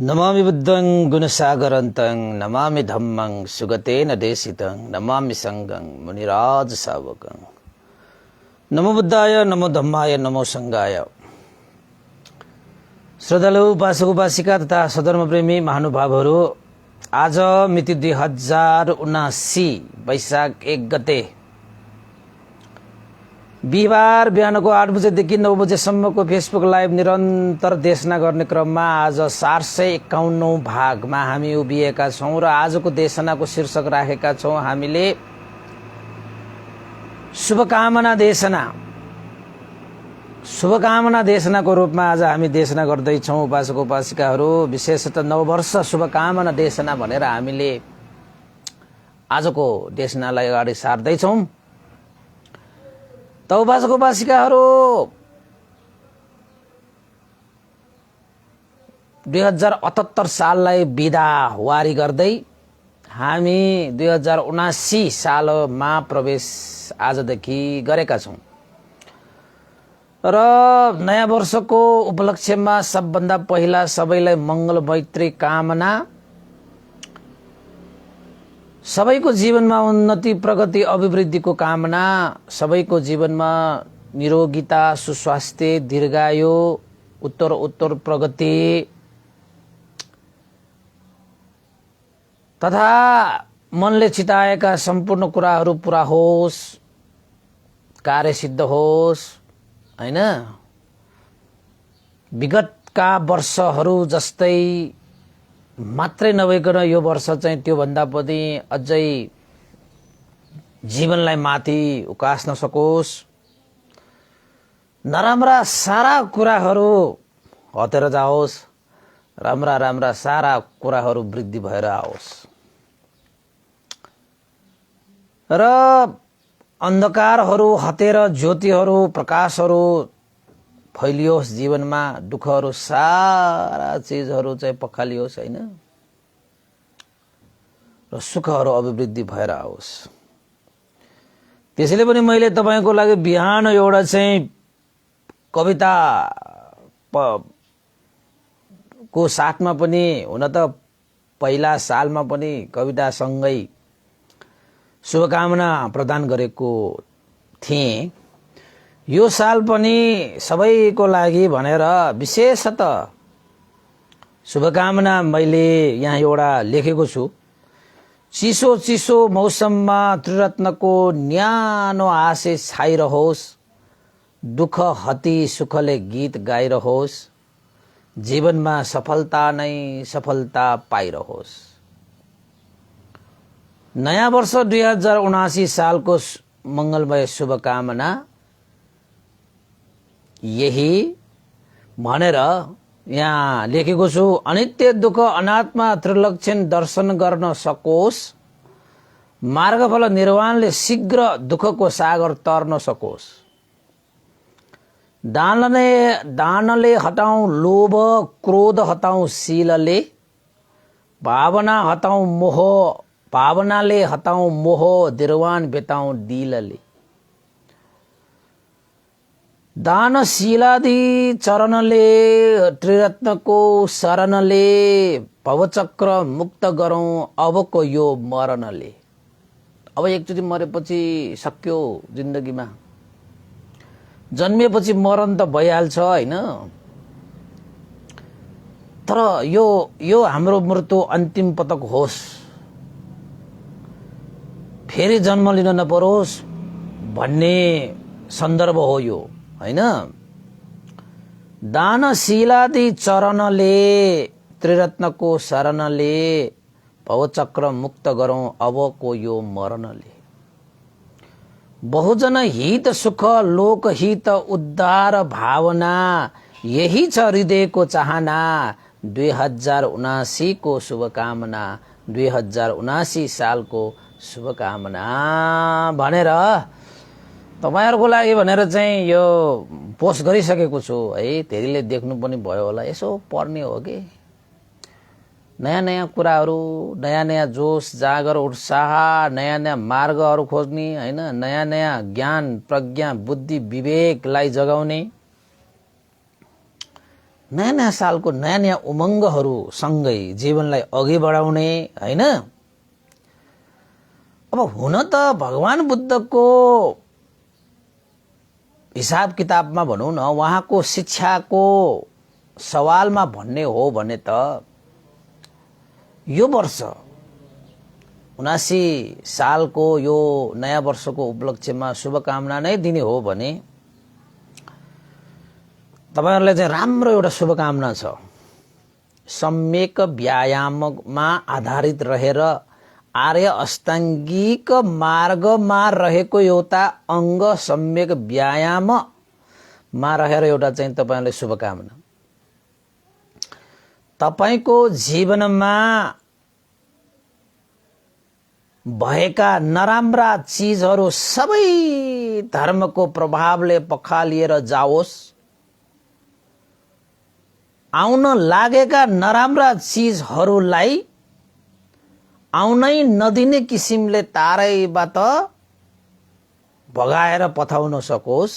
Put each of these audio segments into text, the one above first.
नमामि बुद्धं गुणसागरन्तं नमामि धम्मं सुगतेन देशितं नमामि संघं मुनिराज सावकं। नमो बुद्धाय, नमो धम्माय, नमो संघाय। श्रद्धालु उपासक उपासिका तथा सधर्मप्रेमी महानुभावहरू, आज मिति 2079 वैशाख 1 गते बिहिबार बिहानको 8 बजेदेखि 9 बजेसम्मको फेसबुक लाइभ निरन्तर देशना गर्ने क्रममा आज 451औं भागमा हामी उभिएका छौं र आजको देशनाको शीर्षक राखेका छौं हामीले शुभकामना देशनाको रूपमा आज हामी देशना गर्दैछौं। उपासक उपासिकाहरू, विशेषतः नववर्ष शुभकामना देशना भनेर हामीले आजको देशनालाई अगाडि सार्दैछौं। त उपासक उपासिकाहरू, 2078 साललाई बिदा वारी गर्दै हामी 2079 सालमा प्रवेश आजदेखि गरेका छौं र नयाँ वर्षको उपलक्ष्यमा सबभन्दा पहिला सबैलाई मंगल मैत्री कामना, सबैको जीवनमा उन्नति प्रगति अभिवृद्धिको कामना, सबैको जीवनमा निरोगिता सुस्वास्थ्य दीर्घायु उत्तर प्रगति तथा मनले चिताएका सम्पूर्ण कुराहरू पूरा होस्, कार्य सिद्ध होस् हैन। विगतका वर्षहरू जस्तै मात्रै नभइकन यो वर्ष चाहिँ त्यो भन्दा पनि अझै जीवनलाई माथि उकास्न सकोस्, नराम्रा सारा कुराहरू हटेर जाओस्, राम्रा सारा कुराहरू वृद्धि भएर आओस् र अन्धकारहरू हटेर ज्योतिहरू प्रकाशहरू फैलियोस् जीवनमा, दुःखहरू सारा चीजहरू चाहिँ पखालियोस् हैन र सुखहरू अभिवृद्धि भएर आओस्। त्यसैले पनि मैले तपाईको लागि बिहान एउटा चाहिँ कविता को साथमा पनि, हुन त पहिला सालमा पनि कविता सँगै शुभकामना प्रदान गरेको थिएँ। यो साल पनि सबैको लागि भनेर विशेषतः शुभकामना मैले यहाँ एउटा लेखेको छु। चिसो मौसममा त्रिरत्नको न्यानो आशिष छाइरहोस्, दुःख हति सुखले गीत गाइरहोस्, जीवनमा सफलता नै सफलता पाइरहोस्। नयाँ वर्ष 2079 सालको मंगलमय शुभकामना यही भनेर यहाँ लेखेको छु। अनित्य दुःख अनात्मा त्रिलक्षण दर्शन गर्न सकोस्, मार्गफल निर्वाणले शीघ्र दुःखको सागर तर्न सकोस्। दानले हटाऊं लोभ क्रोध हटाऊं शीलले, भावनाले हटाऊं मोह निर्वाण भेटाऊं दिलले। दानशीलादि चरणले त्रिरत्नको शरणले, भवचक्र मुक्त गरौं अबको यो मरणले। अब एकचोटि मरेपछि सक्यो जिन्दगीमा, जन्मेपछि मरण त भइहाल्छ हैन। तर यो हाम्रो मृत्यु अन्तिम पटक होस्, फेरि जन्म लिन नपरोस् भन्ने सन्दर्भ हो यो हैन। दानशीलादि चरणले त्रिरत्नको शरणले, भवचक्र मुक्त गरौं अबको यो मरणले। बहुजन हित सुख लोक हित उद्धार भावना, यही छ हृदयको चाहना। 2079 को शुभकामना, 2079 सालको शुभकामना भनेर तपाईहरुको लागि भनेर चाहिँ यो पोस्ट गरिसकेको छु है। धेरैले देख्नु पनि भयो होला, यसो पढ्ने हो के। नयाँ कुराहरू, नयाँ जोश जागर उत्साह, नयाँ मार्गहरू खोज्ने हैन, नयाँ ज्ञान प्रज्ञा बुद्धि विवेकलाई जगाउने, नयाँ नयाँ सालको नयाँ नयाँ उमङ्गहरू सँगै जीवनलाई अघि बढाउने, हैन? अब हुन त भगवान बुद्धको हिसाब किताबमा भनौँ न, उहाँको शिक्षाको सवालमा भन्ने हो भने त यो वर्ष 79 सालको यो नयाँ वर्षको उपलक्ष्यमा शुभकामना नै दिने हो भने तपाईहरुलाई चाहिँ राम्रो एउटा शुभकामना छ। सम्यक व्यायाममा आधारित रहेर आर्य अष्टाङ्गिक मार्गमा रहेको एउटा अङ्ग सम्यक व्यायाममा रहेर एउटा चाहिँ तपाईहरुलाई शुभकामना। तपाईको जीवनमा भएका नराम्रा चीजहरू सबै धर्मको प्रभावले पखालिएर जाओस्। आउन लागेका नराम्रा चीजहरूलाई आउनै नदिने किसिमले तारैबाट भगाएर पठाउन सकोस्।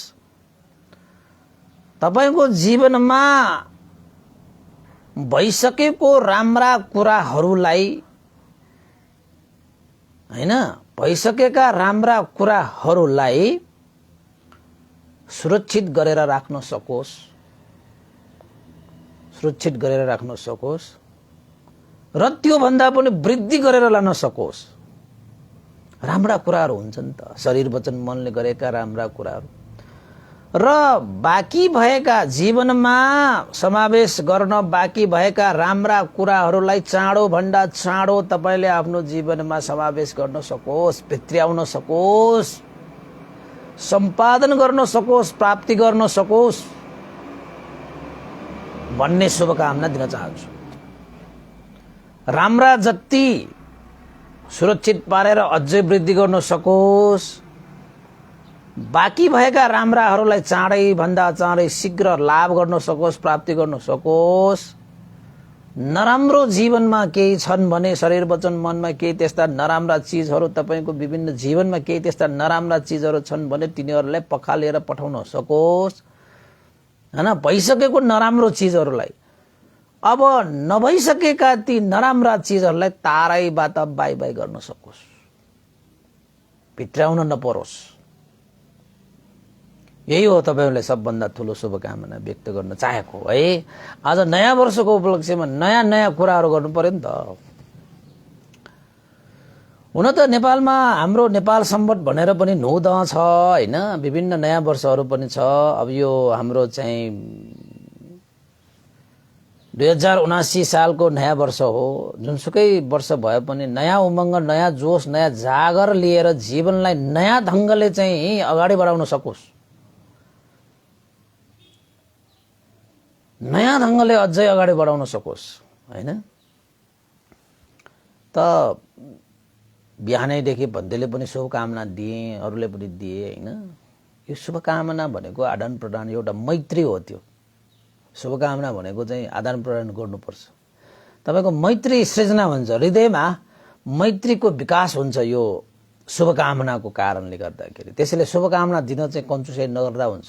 तपाईको जीवनमा भइसकेको राम्रा कुराहरूलाई, हैन, भइसकेका राम्रा कुराहरूलाई सुरक्षित गरेर राख्न सकोस्, सुरक्षित गरेर राख्न सकोस् र त्यो भन्दा पनि वृद्धि गरेर लान सकोस्। राम्रा कुराहरू हुन्छन् त, शरीर वचन मनले गरेका राम्रा कुराहरू र बाँकी भएका जीवनमा समावेश गर्न बाँकी भएका राम्रा कुराहरूलाई चाँडो भन्दा चाँडो तपाईले आफ्नो जीवनमा समावेश गर्न सकोस्, भित्र्याउन सकोस्, सम्पादन गर्न सकोस्, प्राप्ति गर्न सकोस् भन्ने शुभकामना दिन चाहन्छु। राम्रा जति सुरक्षित पारेर अझै वृद्धि गर्न सकोस्, बाँकी भएका राम्राहरूलाई चाँडै भन्दा चाँडै शीघ्र लाभ गर्न सकोस्, प्राप्ति गर्न सकोस्। नराम्रो जीवनमा केही छन् भने, शरीर वचन मनमा केही त्यस्ता नराम्रा चीजहरू, तपाईको विभिन्न जीवनमा केही त्यस्ता नराम्रा चीजहरू छन् भने तिनीहरूलाई पखालेर पठाउन सकोस्, हैन? भइसकेको नराम्रो चीजहरूलाई, अब नभइसकेका ती नराम्रा चीजहरूलाई तारैबाट बाई बाई गर्न सकोस्, भित्र्याउन नपरोस्। यही हो तपाईहरुलाई सबभन्दा ठूलो शुभकामना व्यक्त गर्न चाहेको है। आज नयाँ वर्षको उपलक्ष्यमा नयाँ नयाँ कुराहरू गर्नु पर्यो नि त। हुन त नेपालमा हाम्रो नेपाल सम्वत भनेर पनि 9 छ, हैन? विभिन्न नयाँ वर्षहरू पनि छ। अब यो हाम्रो चाहिँ 2079 सालको नयाँ वर्ष हो। जुनसुकै वर्ष भए पनि नयाँ उमङ्ग, नयाँ जोश, नयाँ जागर लिएर जीवनलाई नयाँ ढंगले चाहिँ अगाडि बढाउन सकोस्, नयाँ ढंगले अझै अगाडि बढाउन सकोस्, हैन? त बिहानैदेखि भन्दैले पनि शुभकामना दिए, अरूले पनि दिए, हैन? यो शुभकामना भनेको आदान प्रदान, एउटा मैत्री हो। त्यो शुभकामना भनेको चाहिँ आदान प्रदान गर्नुपर्छ। तपाईको मैत्री सृजना हुन्छ, हृदयमा मैत्रीको विकास हुन्छ यो शुभकामनाको कारणले गर्दाखेरि। त्यसैले शुभकामना दिन चाहिँ कन्जुसाइ नगर्दा हुन्छ,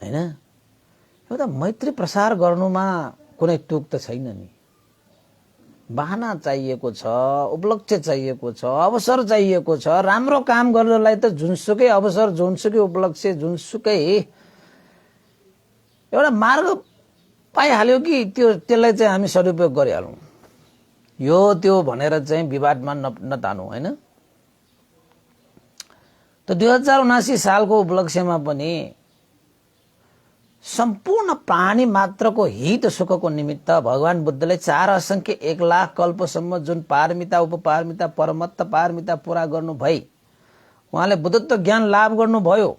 हैन? एउटा मैत्री प्रसार गर्नुमा कुनै तुक त छैन नि। बहाना चाहिएको छ, उपलक्ष्य चाहिएको छ, अवसर चाहिएको छ। राम्रो काम गर्नलाई त जुनसुकै अवसर, जुनसुकै उपलक्ष्य, जुनसुकै एउटा मार्ग पाइहाल्यो कि त्यसलाई चाहिँ हामी सदुपयोग गरिहालौं। यो त्यो भनेर चाहिँ विवादमा नतानौं, हैन? त 2079 सालको उपलक्ष्यमा पनि सम्पूर्ण प्राणी मात्रको हित सुखको निमित्त भगवान बुद्धले 4 असंख्य 1 लाख कल्पसम्म जुन पारमिता, उपपारमिता, परमत्त पारमिता पूरा गर्नु भई उहाँले बुद्धत्व ज्ञान लाभ गर्नुभयो।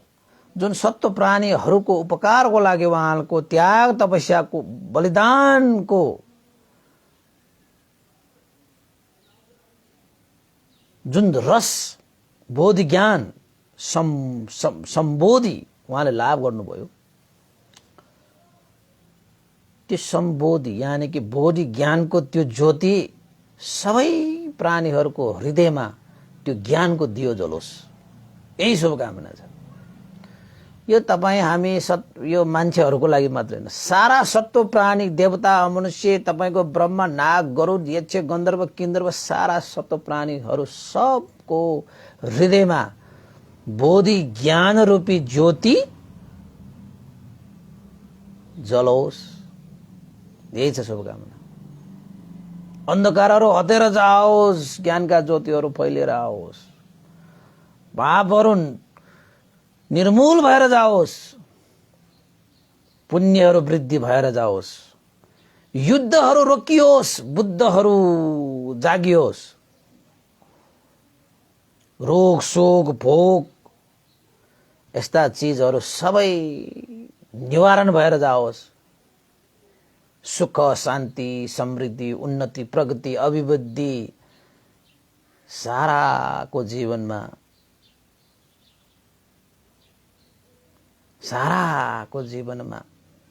जुन सत्व प्राणीहरूको उपकारको लागि उहाँको त्याग, तपस्याको, बलिदानको जुन रस, बोधि ज्ञान, सम्बोधि उहाँले लाभ गर्नुभयो। त्यो सम्बोधि यानी कि बोधि ज्ञानको त्यो ज्योति सबै प्राणीहरूको हृदयमा त्यो ज्ञानको दियो जलोस्, यही शुभकामना छ। यो तपाईँ हामी यो मान्छेहरूको लागि मात्रै होइन, सारा सत्व प्राणी, देवता, मनुष्य, तपाईँको ब्रह्मा, नाग, गरुड, यक्ष, गन्धर्व, किन्धर्व, सारा सत्व प्राणीहरू सबको हृदयमा बोधि ज्ञान रूपी ज्योति जलोस्, यही छ शुभकामना। अन्धकारहरू हटेर जाओस्, ज्ञानका ज्योतिहरू फैलिएर आओस्, पापहरू निर्मूल भएर जाओस्, पुण्यहरू वृद्धि भएर जाओस्, युद्धहरू रोकियोस्, बुद्धहरू जागियोस्, रोग शोक भोग यस्ता चीजहरू सबै निवारण भएर जाओस्, सुख शान्ति समृद्धि उन्नति प्रगति अभिवृद्धि साराको जीवनमा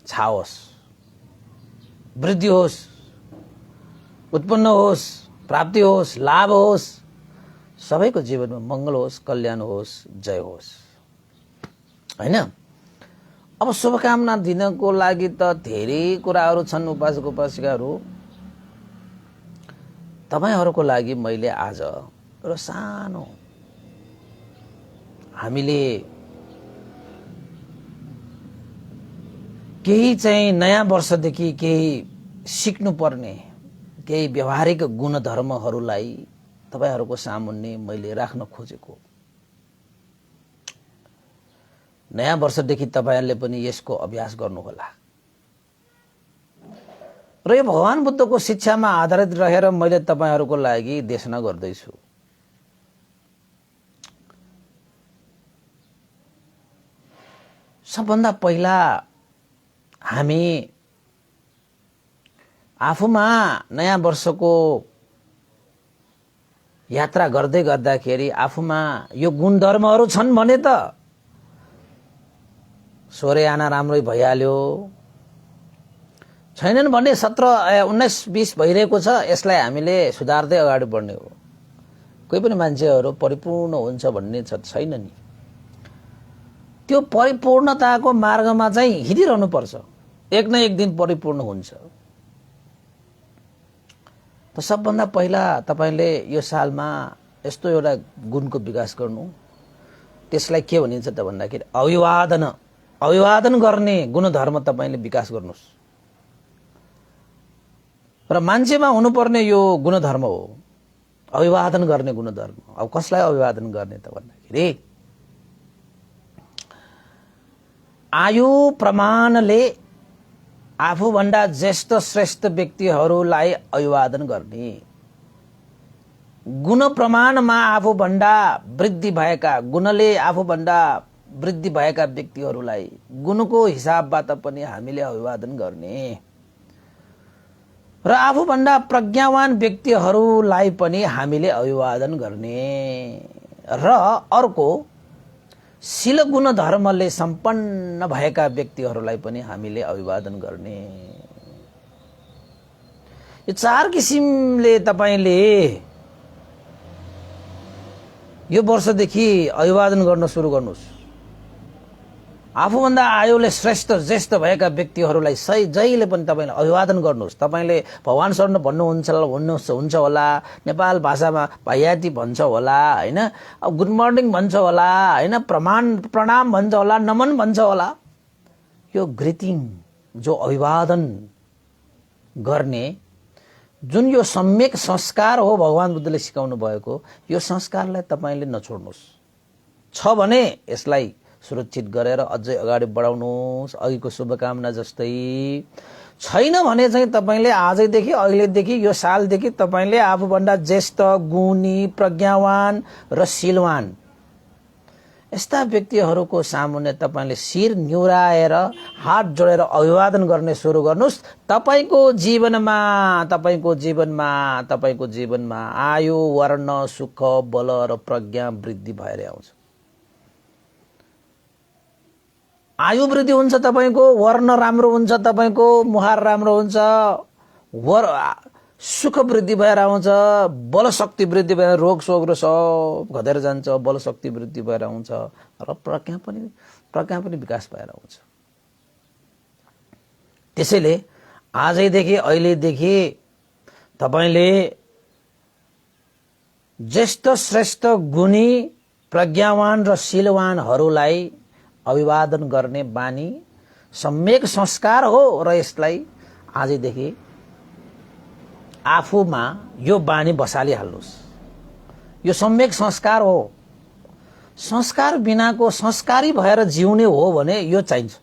छाओस्, वृद्धि होस्, उत्पन्न होस्, प्राप्ति होस्, लाभ होस्, सबैको जीवनमा मंगल होस्, कल्याण होस्, जय होस्, हैन। अब शुभकामना दिनको लागि त धेरै कुराहरू छन् उपासक उपासिकाहरू। तपाईहरुको लागि मैले आज एउटा सानो, हामीले केही चाहिँ नयाँ वर्षदेखि केही सिक्नुपर्ने केही व्यवहारिक गुणधर्महरूलाई तपाईहरुको सामुन्ने मैले राख्न खोजेको। नयाँ वर्षदेखि तपाईहरुले पनि यसको अभ्यास गर्नुहोला। र यो भगवान बुद्धको शिक्षामा आधारित रहेर मैले तपाईहरुको लागि देशना गर्दैछु। सबभन्दा पहिला हामी आफूमा नयाँ वर्षको यात्रा गर्दै गर्दाखेरि आफूमा यो गुणधर्महरू छन् भने त सोरे आना राम्रै भइहाल्यो, छैनन् भने 17, 19, 20 भइरहेको छ, यसलाई हामीले सुधार्दै अगाडि बढ्ने हो। कोही पनि मान्छेहरू परिपूर्ण हुन्छ भन्ने छैन नि। त्यो परिपूर्णताको मार्गमा चाहिँ हिँडिरहनु पर्छ, एक न एक दिन परिपूर्ण हुन्छ। त सबभन्दा पहिला तपाईले यो सालमा यस्तो एउटा गुणको विकास गर्नु, त्यसलाई के भनिन्छ त भन्दाखेरि अभिवादन गर्ने गुणधर्म तपाईले विकास गर्नुस्। र मान्छेमा हुनुपर्ने यो गुणधर्म हो, अभिवादन गर्ने गुणधर्म। अब कसलाई अभिवादन गर्ने त भन्दाखेरि आयु प्रमाणले आफूभन्दा ज्येष्ठ श्रेष्ठ व्यक्तिहरूलाई अभिवादन गर्ने, गुण प्रमाणमा आफूभन्दा वृद्धि भएका, गुणले आफूभन्दा वृद्धि भएका व्यक्तिहरूलाई गुणको हिसाबबाट पनि हामीले अभिवादन गर्ने, र आफूभन्दा प्रज्ञावान व्यक्तिहरूलाई पनि हामीले अभिवादन गर्ने, र अर्को शील गुण धर्मले सम्पन्न भएका व्यक्तिहरूलाई पनि हामीले अभिवादन गर्ने। यो 4 किसिमले तपाईले यो वर्षदेखि अभिवादन गर्न सुरु गर्नुस्। आफूभन्दा आयुले श्रेष्ठ ज्येष्ठ भएका व्यक्तिहरूलाई जहिले पनि तपाईले अभिवादन गर्नुस्। तपाईले भगवान शरण हुन्छ होला, नेपाल भाषामा भैयाती भन्छ होला, हैन, अब गुड मर्निङ भन्छ होला, हैन, प्रणाम भन्छ होला, नमन भन्छ होला। यो ग्रिटिङ, जो अभिवादन गर्ने जुन यो सम्यक संस्कार हो भगवान बुद्धले सिकाउनु भएको, यो संस्कारलाई तपाईले नछोड्नुस्। छ भने यसलाई सुरक्षित गरेर अझै अगाडि बढाउनुस्, अघिको शुभकामना जस्तै। छैन भने चाहिँ तपाईले आजैदेखि, अहिलेदेखि, यो सालदेखि तपाईले आफूभन्दा ज्येष्ठ, गुणी, प्रज्ञावान र शीलवान यस्ता व्यक्तिहरूको सामुन्ने तपाईले शिर निहुराएर हात जोडेर अभिवादन गर्ने सुरु गर्नुस्। तपाईको जीवनमा आयु, वर्ण, सुख, बल र प्रज्ञा वृद्धि भएर आउँछ। आयु वृद्धि हुन्छ तपाईको, वर्ण राम्रो हुन्छ तपाईको, मुहार राम्रो हुन्छ, सुख वृद्धि भएर आउँछ, बल शक्ति वृद्धि भएर, रोग शोक र सब घटेर जान्छ, बल शक्ति वृद्धि भएर आउँछ, र प्रज्ञा पनि प्रज्ञा पनि विकास भएर आउँछ। त्यसैले आजैदेखि अहिलेदेखि तपाईले ज्येष्ठ श्रेष्ठ गुणी प्रज्ञावान र शीलवानहरूलाई अभिवादन गर्ने बानी सम्यक संस्कार हो र यसलाई आजैदेखि आफूमा यो बानी बसालिहाल्नुहोस्। यो सम्यक संस्कार हो। संस्कार बिनाको संस्कारी भएर जिउने हो भने यो चाहिन्छ।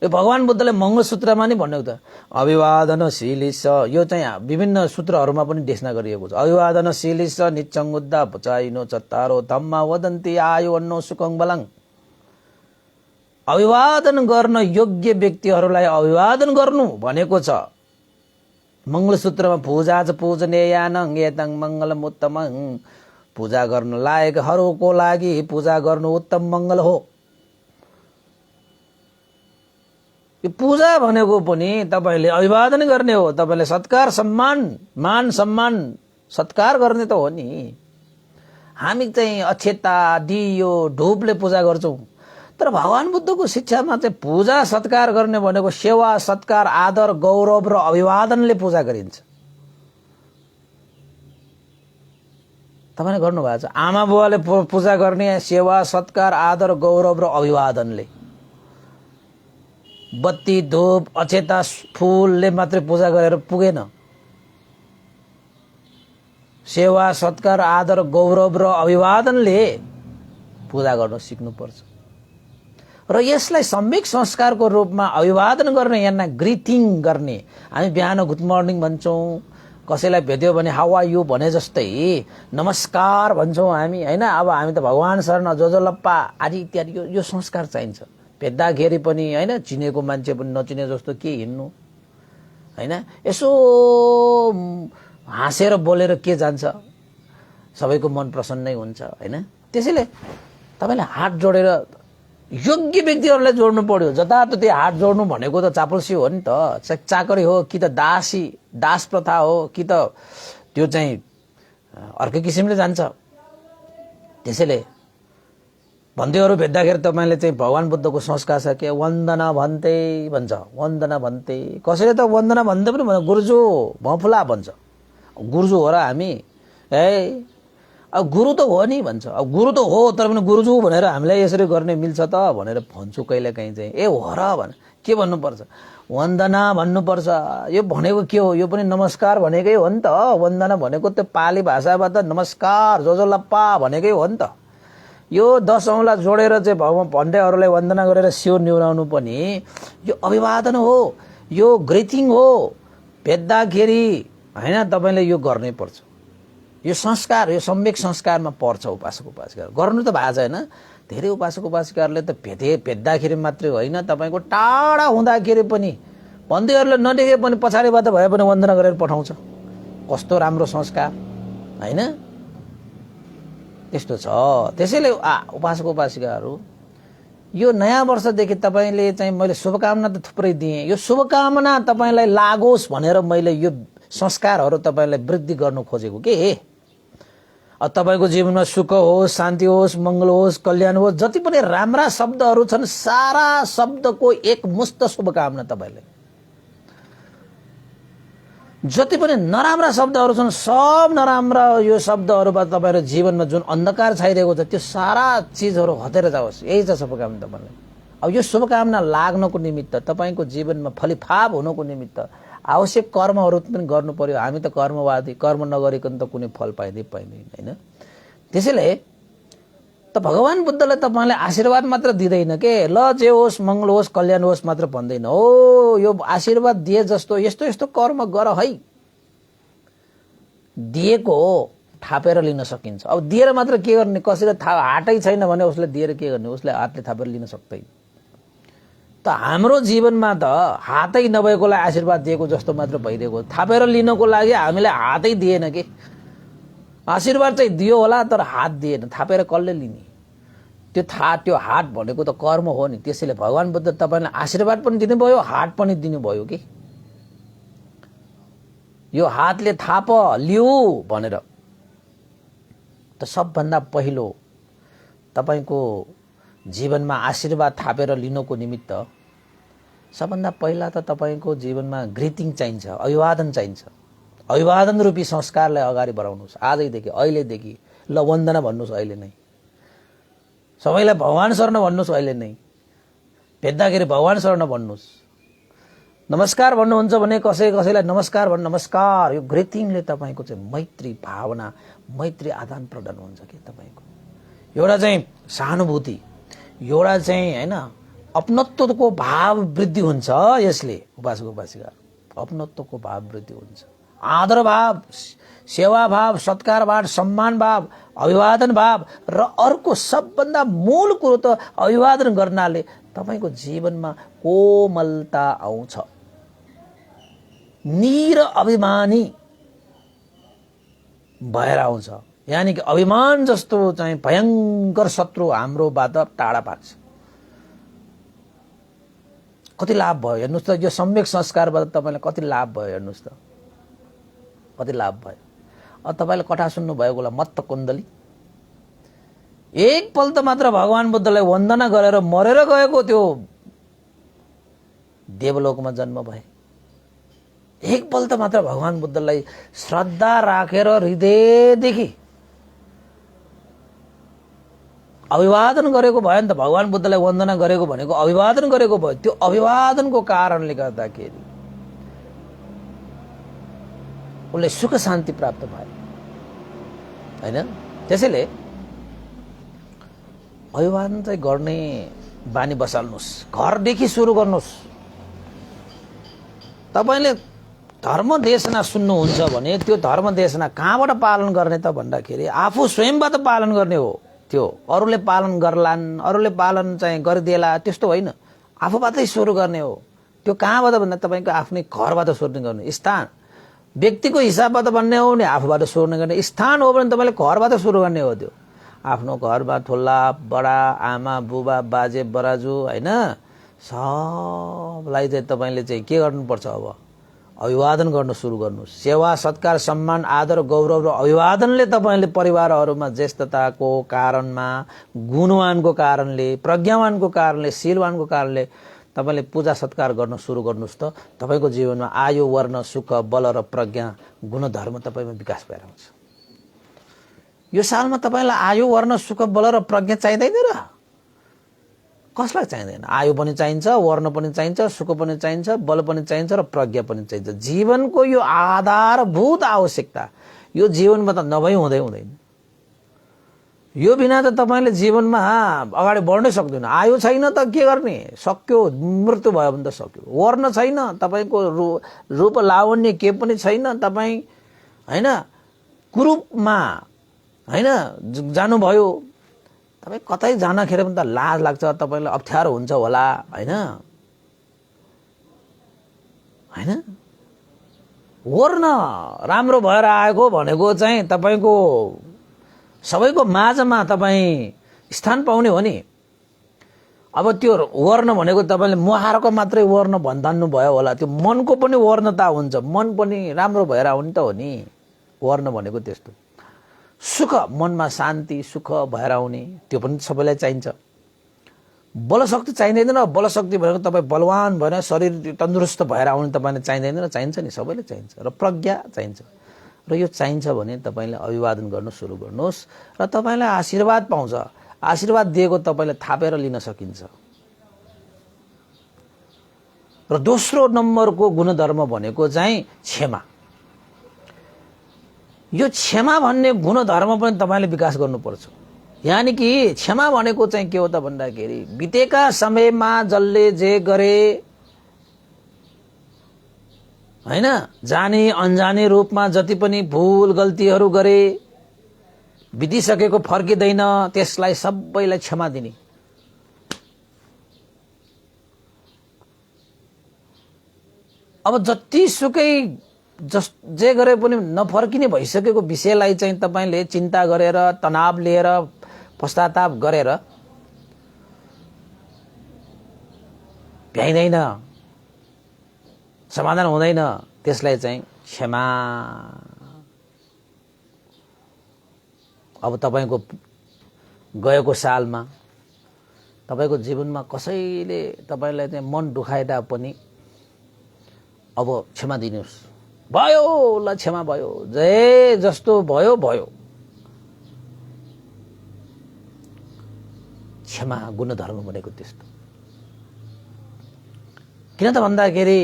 यो भगवान बुद्धले मंगलसूत्रमा नि भन्नु त अभिवादनशीलिस, यो चाहिँ विभिन्न सूत्रहरूमा पनि देशना गरिएको छ। अभिवादनशीलिस निच्चङ्गुद्धा पचाइनो चत्तारो धम्मा वदन्ति आयु अन्नो सुखं बलङ। अभिवादन गर्न योग्य व्यक्तिहरूलाई अभिवादन गर्नु भनेको छ। मंगलसूत्रमा पूजा च पूजनेयानं एतं मंगलम उत्तमं, पूजा गर्न लायकहरूको लागि पूजा गर्नु उत्तम मंगल हो। यो पूजा भनेको पनि तपाईले अभिवादन गर्ने हो। तपाईले सत्कार सम्मान मान सम्मान सत्कार गर्ने त हो नि। हामी चाहिँ अक्षता दियो ढुपले पूजा गर्छौं, तर भगवान बुद्धको शिक्षामा चाहिँ पूजा सत्कार गर्ने भनेको सेवा सत्कार आदर गौरव र अभिवादनले पूजा गरिन्छ। तपाईले गर्नु भएको छ। आमा बुवाले पूजा गर्ने सेवा सत्कार आदर गौरव र अभिवादनले। बत्ती धूप अक्षता फूलले मात्रै पूजा गरेर पुगेन। सेवा सत्कार आदर गौरव र अभिवादनले पूजा गर्न सिक्नुपर्छ। र यसलाई सम्यक संस्कारको रूपमा अभिवादन गर्ने याना ग्रिटिङ गर्ने। हामी बिहान गुड मर्निङ भन्छौं, कसैलाई भेट्यो भने हाउ आर यु भने जस्तै नमस्कार भन्छौं हामी, हैन। अब हामी त भगवान शरण जोजोलप्पा आदि इत्यादि यो संस्कार चाहिन्छ। भेट्दाखेरि पनि हैन, चिनेको मान्छे पनि नचिने जस्तो के हिँड्नु, हैन। यसो हाँसेर बोलेर के जान्छ, सबैको मन प्रसन्नै हुन्छ, हैन। त्यसैले तपाईले हात जोडेर योग्य व्यक्तिहरूलाई जोड्नु पर्यो। जताततै हात जोड्नु भनेको त चापल्सी हो नि त, चाकरी हो कि त दास प्रथा हो कि त त्यो चाहिँ अर्कै किसिमले जान्छ। त्यसैले भन्देहरू भेट्दाखेरि तपाईले चाहिँ भगवान बुद्धको संस्कार छ के वन्दना भन्ते भन्छ, वन्दना भन्ते। कसैले त वन्दना भन्दै पनि भन्छ गुरुजु भफुला भन्छ। गुरुजु हो र हामी, ए अब गुरु त हो नि भन्छ। अब गुरु त हो तर पनि गुरुजु भनेर हामीलाई यसरी गर्ने मिल्छ त भनेर भन्छु कहिले काहीँ चाहिँ। ए हो र भने के भन्नुपर्छ, वन्दना भन्नुपर्छ। यो भनेको के हो, यो पनि नमस्कार भनेकै हो नि त। वन्दना भनेको त्यो पाली भाषाबाट नमस्कार जोजोलप्पा भनेकै हो नि त। यो 10 औँला जोडेर चाहिँ भन्डेहरूलाई वन्दना गरेर शिर निहुराउनु पनि यो अभिवादन हो, यो ग्रिटिङ हो। भेट्दाखेरि हैन तपाईले यो गर्नै पर्छ। यो संस्कार, यो सम्यक संस्कारमा पर्छ। उपासक उपासिका गर्नु त भएको छैन। धेरै उपासक उपासिकाहरूले त भेट्दाखेरि मात्रै होइन, तपाईको टाढा हुँदाखेरि पनि भन्दैहरूले नदेखे पनि पछाडिबाट भए पनि वन्दना गरेर पठाउँछ। कस्तो राम्रो संस्कार, हैन। त्यस्तो छ। त्यसैले उपासक उपासिकाहरू यो नयाँ वर्षदेखि तपाईले चाहिँ मैले शुभकामना त थुप्रै दिएँ। यो शुभकामना तपाईलाई लागोस् भनेर मैले यो संस्कारहरू तपाईलाई वृद्धि गर्न खोजेको के। तपाईको जीवनमा सुख होस्, शान्ति होस्, मंगल होस्, कल्याण होस्, जति पनि राम्रा शब्दहरू छन् सारा शब्दको एक मुस्त शुभकामना तपाईलाई। जति पनि नराम्रा शब्दहरू छन् सब नराम्रा यो शब्दहरूबाट तपाईको जीवनमा जुन अन्धकार छाइरहेको छ त्यो सारा चीजहरू हटेर जाओस्, यही छ शुभकामना तपाईलाई। अब यो शुभकामना लाग्नको निमित्त तपाईको जीवनमा फलिफाप हुनको निमित्त आवश्यक कर्महरू पनि गर्नु पर्यो। हामी त कर्मवादी, कर्म नगरिकन त कुनै फल पाइँदैन, हैन। त्यसैले त भगवान बुद्धले तपाईलाई आशीर्वाद मात्र दिँदैन के, ल जे होस् मंगल होस् कल्याण होस् मात्र भन्दैन हो। यो आशीर्वाद दिए जस्तो यस्तो यस्तो कर्म गर है। दिएको थापेर लिन सकिन्छ। अब दिएर मात्र के गर्ने, कसैले हातै छैन भने उसले दिएर के गर्ने, उसले हातले थापेर लिन सक्दैन। त हाम्रो जीवनमा त हातै नभएकोलाई आशीर्वाद दिएको जस्तो मात्र भइदिएको। थापेर लिनको लागि हामीले हातै दिएन के। आशीर्वाद चाहिँ दियो होला तर हात दिएन, थापेर कसले लिने। त्यो हात भनेको त कर्म हो नि। त्यसैले भगवान बुद्ध तपाईलाई आशीर्वाद पनि दिनुभयो, हात पनि दिनुभयो कि यो हातले थाप लिऊ भनेर। त सबभन्दा पहिलो तपाईको जीवनमा आशीर्वाद थापेर लिनको निमित्त सबभन्दा पहिला त तपाईको जीवनमा ग्रिटिङ चाहिन्छ, अभिवादन चाहिन्छ। अभिवादन रूपी संस्कारलाई अगाडि बढाउनुहोस्। आजैदेखि, अहिलेदेखि ल वन्दना भन्नुहोस्। अहिले नै सबैलाई भगवान शरण भन्नुहोस्। अहिले नै भेट्दाखेरि भगवान शरण भन्नुहोस्। नमस्कार भन्नुहुन्छ भने कसैलाई नमस्कार भन्नु। नमस्कार, यो ग्रिटिङले तपाईको चाहिँ मैत्री भावना, मैत्री आदान प्रदान हुन्छ कि तपाईको एउटा चाहिँ सहानुभूति, एउटा चाहिँ हैन अपनत्वको भाव वृद्धि हुन्छ। यसले उपासक उपासिका अपनत्वको भाव वृद्धि हुन्छ। आदर भाव, सेवा भाव, सत्कार भाव, सम्मान भाव, अभिवादन भाव र अर्को सबभन्दा मूल कुरो त अभिवादन गर्नाले तपाईको जीवनमा कोमलता आउँछ। निर अभिमानी भएर आउँछ। यानी कि अभिमान जस्तो चाहिँ भयंकर शत्रु हाम्रोबाट टाढा पार्छ। कति लाभ भयो हेर्नुस् त। यो सम्यक संस्कारबाट तपाईलाई कति लाभ भयो हेर्नुस् त, कति लाभ भयो। अब तपाईले कथा सुन्नु भएको होला मत्त कुण्डली। एक पल्ट मात्र भगवान बुद्धलाई वन्दना गरेर मरेर गएको त्यो देवलोकमा जन्म भए। एक पल्ट मात्र भगवान बुद्धलाई श्रद्धा राखेर हृदयदेखि अभिवादन गरेको भयो नि त। भगवान बुद्धलाई वन्दना गरेको भनेको अभिवादन गरेको भयो। त्यो अभिवादनको कारणले गर्दाखेरि उसले सुख शान्ति प्राप्त भयो हैन। त्यसैले अभिवादन चाहिँ गर्ने बानी बसाल्नुहोस्। घरदेखि सुरु गर्नुहोस्। तपाईले धर्म देशना सुन्नुहुन्छ भने त्यो धर्म देशना कहाँबाट पालन गर्ने त भन्दाखेरि आफू स्वयंबाट पालन गर्ने हो। त्यो अरूले पालन गर्लान्, अरूले पालन चाहिँ गरिदेला त्यस्तो होइन, आफूबाटै सुरु गर्ने हो। त्यो कहाँबाट भन्दा तपाईको आफ्नै घरबाट सुरु गर्ने। स्थान व्यक्तिको हिसाबबाट भन्ने हो भने आफूबाट सुरु गर्ने। स्थान हो भने तपाईले घरबाट सुरु गर्ने हो। त्यो आफ्नो घरमा ठुला बडा आमा बुबा बाजे बराजु हैन सबलाई चाहिँ तपाईले चाहिँ के गर्नुपर्छ। अब अभिवादन गर्न सुरु गर्नुहोस्। सेवा सत्कार सम्मान आदर गौरव र अभिवादनले तपाईले परिवारहरूमा ज्येष्ठताको कारणमा, गुणवानको कारणले, प्रज्ञावानको कारणले, शीलवानको कारणले तपाईले पूजा सत्कार गर्न सुरु गर्नुहोस् त तपाईको जीवनमा आयु वर्ण सुख बल र प्रज्ञा गुणधर्म तपाईमा विकास भएर आउँछ। यो सालमा तपाईलाई आयु वर्ण सुख बल र प्रज्ञा चाहिँदैन र? कसलाई चाहिँदैन? आयु पनि चाहिन्छ, वर्ण पनि चाहिन्छ, सुख पनि चाहिन्छ, बल पनि चाहिन्छ र प्रज्ञा पनि चाहिन्छ। जीवनको यो आधारभूत आवश्यकता यो जीवनमा त नभई हुँदैन। यो बिना त तपाईले जीवनमा अगाडि बढ्नै सक्दैन। आयु छैन त के गर्ने? सक्यो, मृत्यु भयो भने त सक्यो। वर्ण छैन, तपाईको रूप लावण्य के पनि छैन, तपाई हैन कुरूपमा हैन जानुभयो, तपाई कतै जाँदाखेरि पनि त लाज लाग्छ, तपाईलाई अप्ठ्यारो हुन्छ होला हैन। हैन वर्ण राम्रो भएर आएको भनेको चाहिँ तपाईको सबैको माझमा तपाई स्थान पाउने हो नि। अब त्यो वर्ण भनेको तपाईले मुहारको मात्रै वर्ण भन्दान्नु भयो होला। त्यो मनको पनि वर्णता हुन्छ, मन पनि राम्रो भएर आउने त हो नि। वर्ण भनेको त्यस्तो। सुख मनमा शान्ति सुख भएर आउने त्यो पनि सबैलाई चाहिन्छ। बल शक्ति चाहिँदैन। बल शक्ति भनेको तपाई बलवान भएर शरीर तन्दुरुस्त भएर आउने तपाईलाई चाहिँदैन र चाहिन्छ नि, सबैले चाहिन्छ। र प्रज्ञा चाहिन्छ। र यो चाहिन्छ भने तपाईले अभिवादन गर्न सुरु गर्नुहोस् र तपाईलाई आशीर्वाद पाउँछ। आशीर्वाद दिएको तपाईले थापेर लिन सकिन्छ। र दोस्रो नम्बरको गुणधर्म भनेको चाहिँ क्षमा। यो क्षमा भन्ने गुणधर्म पनि तपाईले विकास गर्नुपर्छ। यानी कि क्षमा भनेको चाहिँ के हो त भन्दाखेरि बितेका समयमा जसले जे गरे हैन, जाने अनजाने रूपमा जति पनि भूल गल्तीहरू गरे, बितिसकेको फर्किदैन, त्यसलाई सबैलाई क्षमा दिने। अब जतिसुकै जे गरे पनि नफर्किने भइसकेको विषयलाई चाहिँ तपाईले चिन्ता गरेर तनाव लिएर पश्चाताप गरेर भ्याइदैन, समाधान हुँदैन। त्यसलाई चाहिँ क्षमा। अब तपाईको गएको सालमा तपाईको जीवनमा कसैले तपाईलाई चाहिँ मन दुखाएता पनि अब क्षमा दिनुस्। भयो ल क्षमा भयो, जे जस्तो भयो भयो। क्षमा गुणधर्म भनेको त्यस्तो। किन त भन्दाखेरि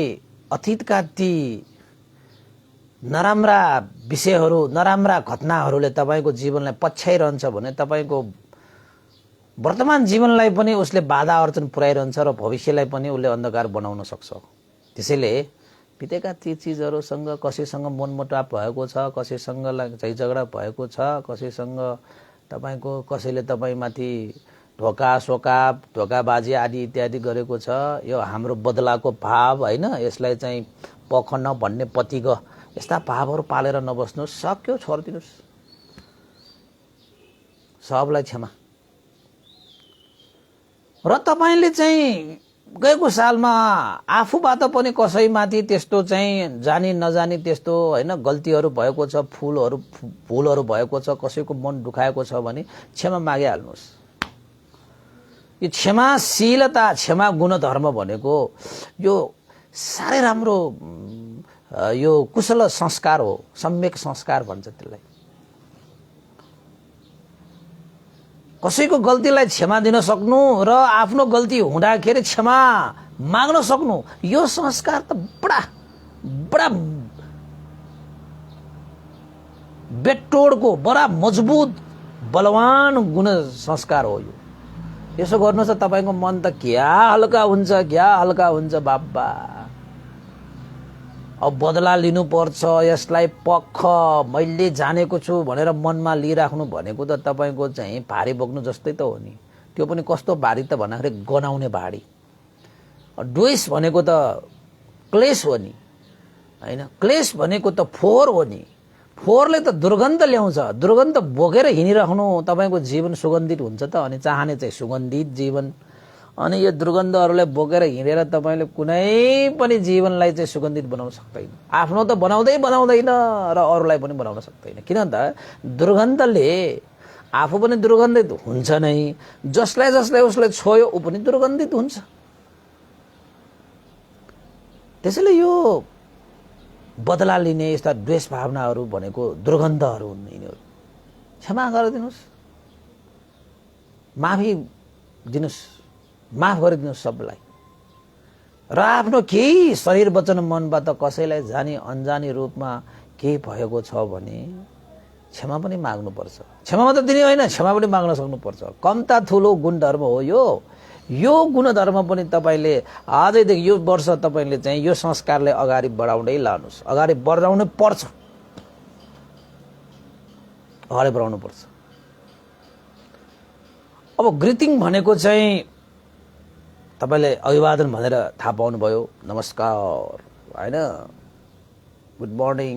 अतीतका ती नराम्रा विषयहरू, नराम्रा घटनाहरूले तपाईको जीवनलाई पछ्याइरहन्छ भने तपाईको वर्तमान जीवनलाई पनि उसले बाधा अर्चन पुर्याइरहन्छ र भविष्यलाई पनि उसले अन्धकार बनाउन सक्छ। त्यसैले बितेका ती चिजहरूसँग कसैसँग मनमुटाव भएको छ, कसैसँग झै झगडा भएको छ, कसैसँग तपाईको कसैले तपाईमाथि धोकाबाजी आदि इत्यादि गरेको छ, यो हाम्रो बदलाको भाव हैन, यसलाई चाहिँ पखन भन्ने पतिको यस्ता भावहरू पालेर नबस्नु। सक्यो छोड्दिनुस्, सबलाई क्षमा। र तपाईले चाहिँ गएको सालमा आफूबाट पनि कसैमाथि त्यस्तो चाहिँ जानी नजानी त्यस्तो हैन गल्तीहरू भएको छ, भुलहरू भएको छ, कसैको मन दुखाएको छ भने क्षमा मागिहाल्नुस्। यो क्षमाशीलता, क्षमा गुणधर्म भनेको यो साह्रै राम्रो यो कुशल संस्कार हो, सम्यक संस्कार भन्छ त्यसलाई। कसैको गल्तीलाई क्षमा दिन सक्नु र आफ्नो गल्ती हुँदाखेरि क्षमा माग्न सक्नु, यो संस्कार त बडा बेटोडको बडा मजबुत बलवान गुण संस्कार हो यो। यसो गर्नुहोस् त तपाईको मन त क्या हल्का हुन्छ बाबा। अब बदला लिनुपर्छ, यसलाई पक्ष मैले जानेको छु भनेर मनमा लिइराख्नु भनेको त तपाईको चाहिँ भारी बोक्नु जस्तै त हो नि। त्यो पनि कस्तो भारी त भन्दाखेरि गनाउने भारी। द्वेष भनेको त क्लेश हो नि हैन, क्लेश भनेको त फोहोर हो नि। फोहोरले त दुर्गन्ध ल्याउँछ, दुर्गन्ध बोकेर हिँडिराख्नु तपाईको जीवन सुगन्धित हुन्छ त। अनि चाहने चाहिँ सुगन्धित जीवन, अनि यो दुर्गन्धहरूलाई बोकेर हिँडेर तपाईले कुनै पनि जीवनलाई चाहिँ सुगन्धित बनाउन सक्दैन। आफ्नो त बनाउँदैन र अरूलाई पनि बनाउन सक्दैन। किन त दुर्गन्धले आफू पनि दुर्गन्धित हुन्छ नै, जसलाई उसले छोयो ऊ पनि दुर्गन्धित हुन्छ। त्यसैले यो बदला लिने यस्ता द्वेष भावनाहरू भनेको दुर्गन्धहरू हुन् यिनीहरू। क्षमा गरिदिनुस्, माफी दिनुस्, माफ गरिदिनुस् सबलाई। र आफ्नो केही शरीर वचन मनबाट कसैलाई जानी अनजानी रूपमा केही भएको छ भने क्षमा पनि माग्नुपर्छ। क्षमा मात्र दिने होइन, क्षमा पनि माग्न सक्नुपर्छ। कम्ता ठुलो गुणधर्म हो यो गुणधर्म पनि तपाईले आजैदेखि यो वर्ष तपाईले चाहिँ यो संस्कारलाई अगाडि बढाउँदै लानुस्। अगाडि बढाउनु पर्छ, अगाडि बढाउनु पर्छ। अब ग्रिटिङ भनेको चाहिँ तपाईले अभिवादन भनेर थाहा पाउनुभयो, नमस्कार हैन, गुड मर्निङ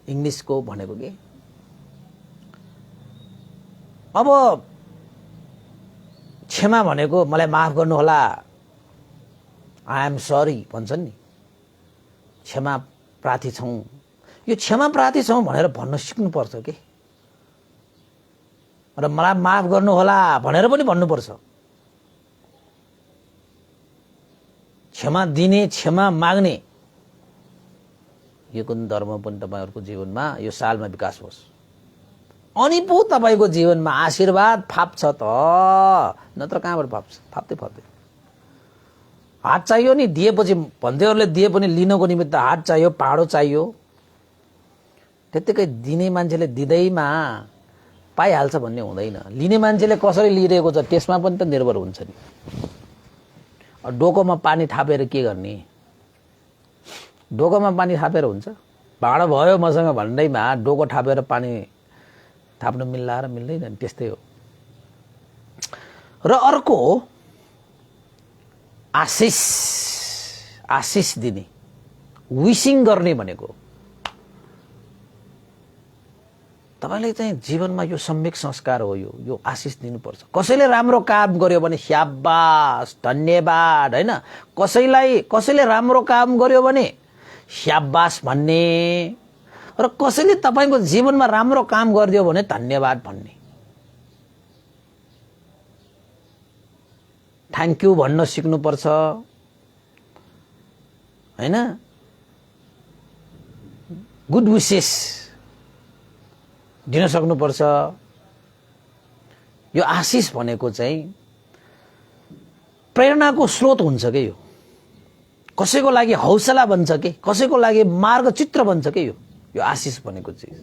इंग्लिशको भनेको के। अब क्षमा भनेको मलाई माफ गर्नुहोला, आई एम सरी भन्छन् नि, क्षमा प्रार्थी छौं। यो क्षमा प्रार्थी छौं भनेर भन्न सिक्नुपर्छ के। र मलाई माफ गर्नुहोला भनेर पनि भन्नुपर्छ। क्षमा दिने, क्षमा माग्ने यो गुणधर्म पनि तपाईहरुको जीवनमा यो सालमा विकास होस्। अनि पो तपाईको जीवनमा आशीर्वाद फाप्छ त, नत्र कहाँबाट फाप्छ? फाप्दै हात चाहियो नि, दिएपछि भन्दैहरुले दिए पनि लिनको निमित्त हात चाहियो, पाडो चाहियो। त्यतिकै दिने मान्छेले दिदैमा पाइहाल्छ भन्ने हुँदैन। लिने मान्छेले कसरी लिइरहेको छ त्यसमा पनि त निर्भर हुन्छ नि। डोकोमा पानी थापेर के गर्ने? डोकोमा पानी थापेर हुन्छ? भाँडो भयो मसँग भन्दैमा डोको थापेर पानी थाप्न मिल्ला र मिल्दैन, त्यस्तै हो। र अर्को आशिष दिने, विशिङ गर्ने भनेको तपाईले चाहिँ जीवनमा यो सम्यक संस्कार हो। यो आशिष दिनुपर्छ। कसैले राम्रो काम गर्यो भने स्याबास, धन्यवाद हैन। कसैले राम्रो काम गर्यो भने स्याबास भन्ने, र कसैले तपाईको जीवनमा राम्रो काम गरिदियो भने धन्यवाद भन्ने। थ्याङ्क यू भन्न सिक्नुपर्छ, हैन? गुड विशेस दिन सक्नुपर्छ। यो आशिष भनेको चाहिँ प्रेरणाको स्रोत हुन्छ के यो। कसैको लागि हौसला बन्छ के, कसैको लागि मार्गचित्र बन्छ के यो आशिष भनेको चिज।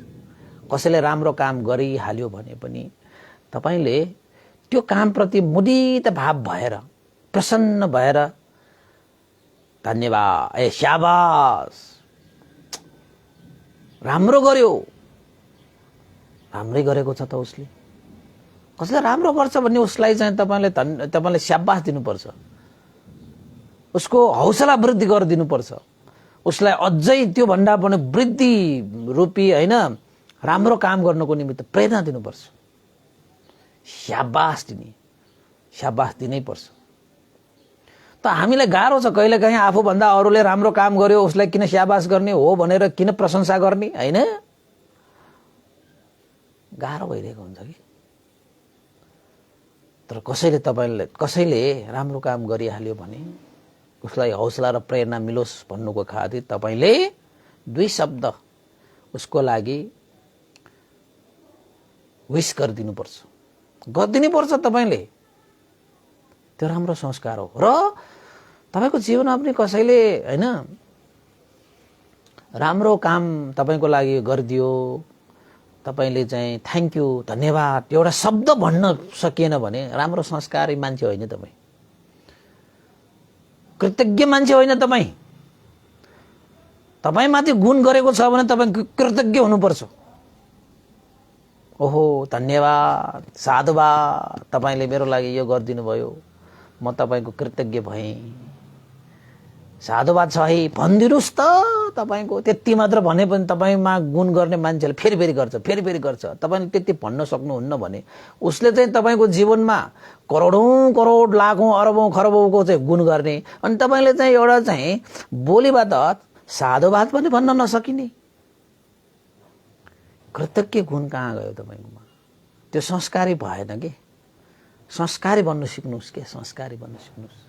कसैले राम्रो काम गरिहाल्यो भने पनि तपाईले त्यो कामप्रति मुदित भाव भएर, प्रसन्न भएर धन्यवाद, ए शाबास, राम्रो गर्यो, राम्रै गरेको छ त उसले। कसैले राम्रो गर्छ भने उसलाई चाहिँ तपाईले शाबास दिनुपर्छ, उसको हौसला वृद्धि गरिदिनुपर्छ, उसलाई अझै त्यो भन्दा पनि वृद्धि रूपी हैन राम्रो काम गर्नको निमित्त प्रेरणा दिनुपर्छ, शाबास दिनै पर्छ। त हामीलाई गाह्रो छ कहिलेकाहीँ आफूभन्दा अरूले राम्रो काम गर्यो उसलाई किन शाबास गर्ने हो भनेर किन प्रशंसा गर्ने, हैन? गाह्रो भइरहेको हुन्छ कि। तर कसैले राम्रो काम गरिहाल्यो भने उसलाई हौसला र प्रेरणा मिलोस् भन्नुको खातिर तपाईले दुई शब्द उसको लागि विश गरिदिनुपर्छ, तपाईले। त्यो राम्रो संस्कार हो। र तपाईको जीवनमा पनि कसैले हैन राम्रो काम तपाईको लागि गरिदियो, तपाईले चाहिँ थ्याङ्क यू, धन्यवाद एउटा शब्द भन्न सकिएन भने राम्रो संस्कारी मान्छे होइन तपाई, कृतज्ञ मान्छे होइन तपाई। तपाईमाथि गुण गरेको छ भने तपाई कृतज्ञ हुनुपर्छ। ओहो धन्यवाद, साधुवाद, तपाईले मेरो लागि यो गरिदिनु भयो, म तपाईको कृतज्ञ भएँ, साधुवाद छ है भनिदिनुस् त। तपाईको त्यति मात्र भने पनि तपाईमा गुण गर्ने मान्छेले फेरि गर्छ। तपाईले त्यति भन्न सक्नुहुन्न भने उसले चाहिँ तपाईको जीवनमा करोड लाखौं अरबौं खरबौंको चाहिँ गुण गर्ने, अनि तपाईले चाहिँ एउटा चाहिँ बोलीबाट साधुवाद पनि भन्न नसकिने, कृतज्ञ गुण कहाँ गयो तपाईकोमा? त्यो संस्कारी भएन के। संस्कारी बन्न सिक्नुस् के, संस्कारी बन्न सिक्नुस्।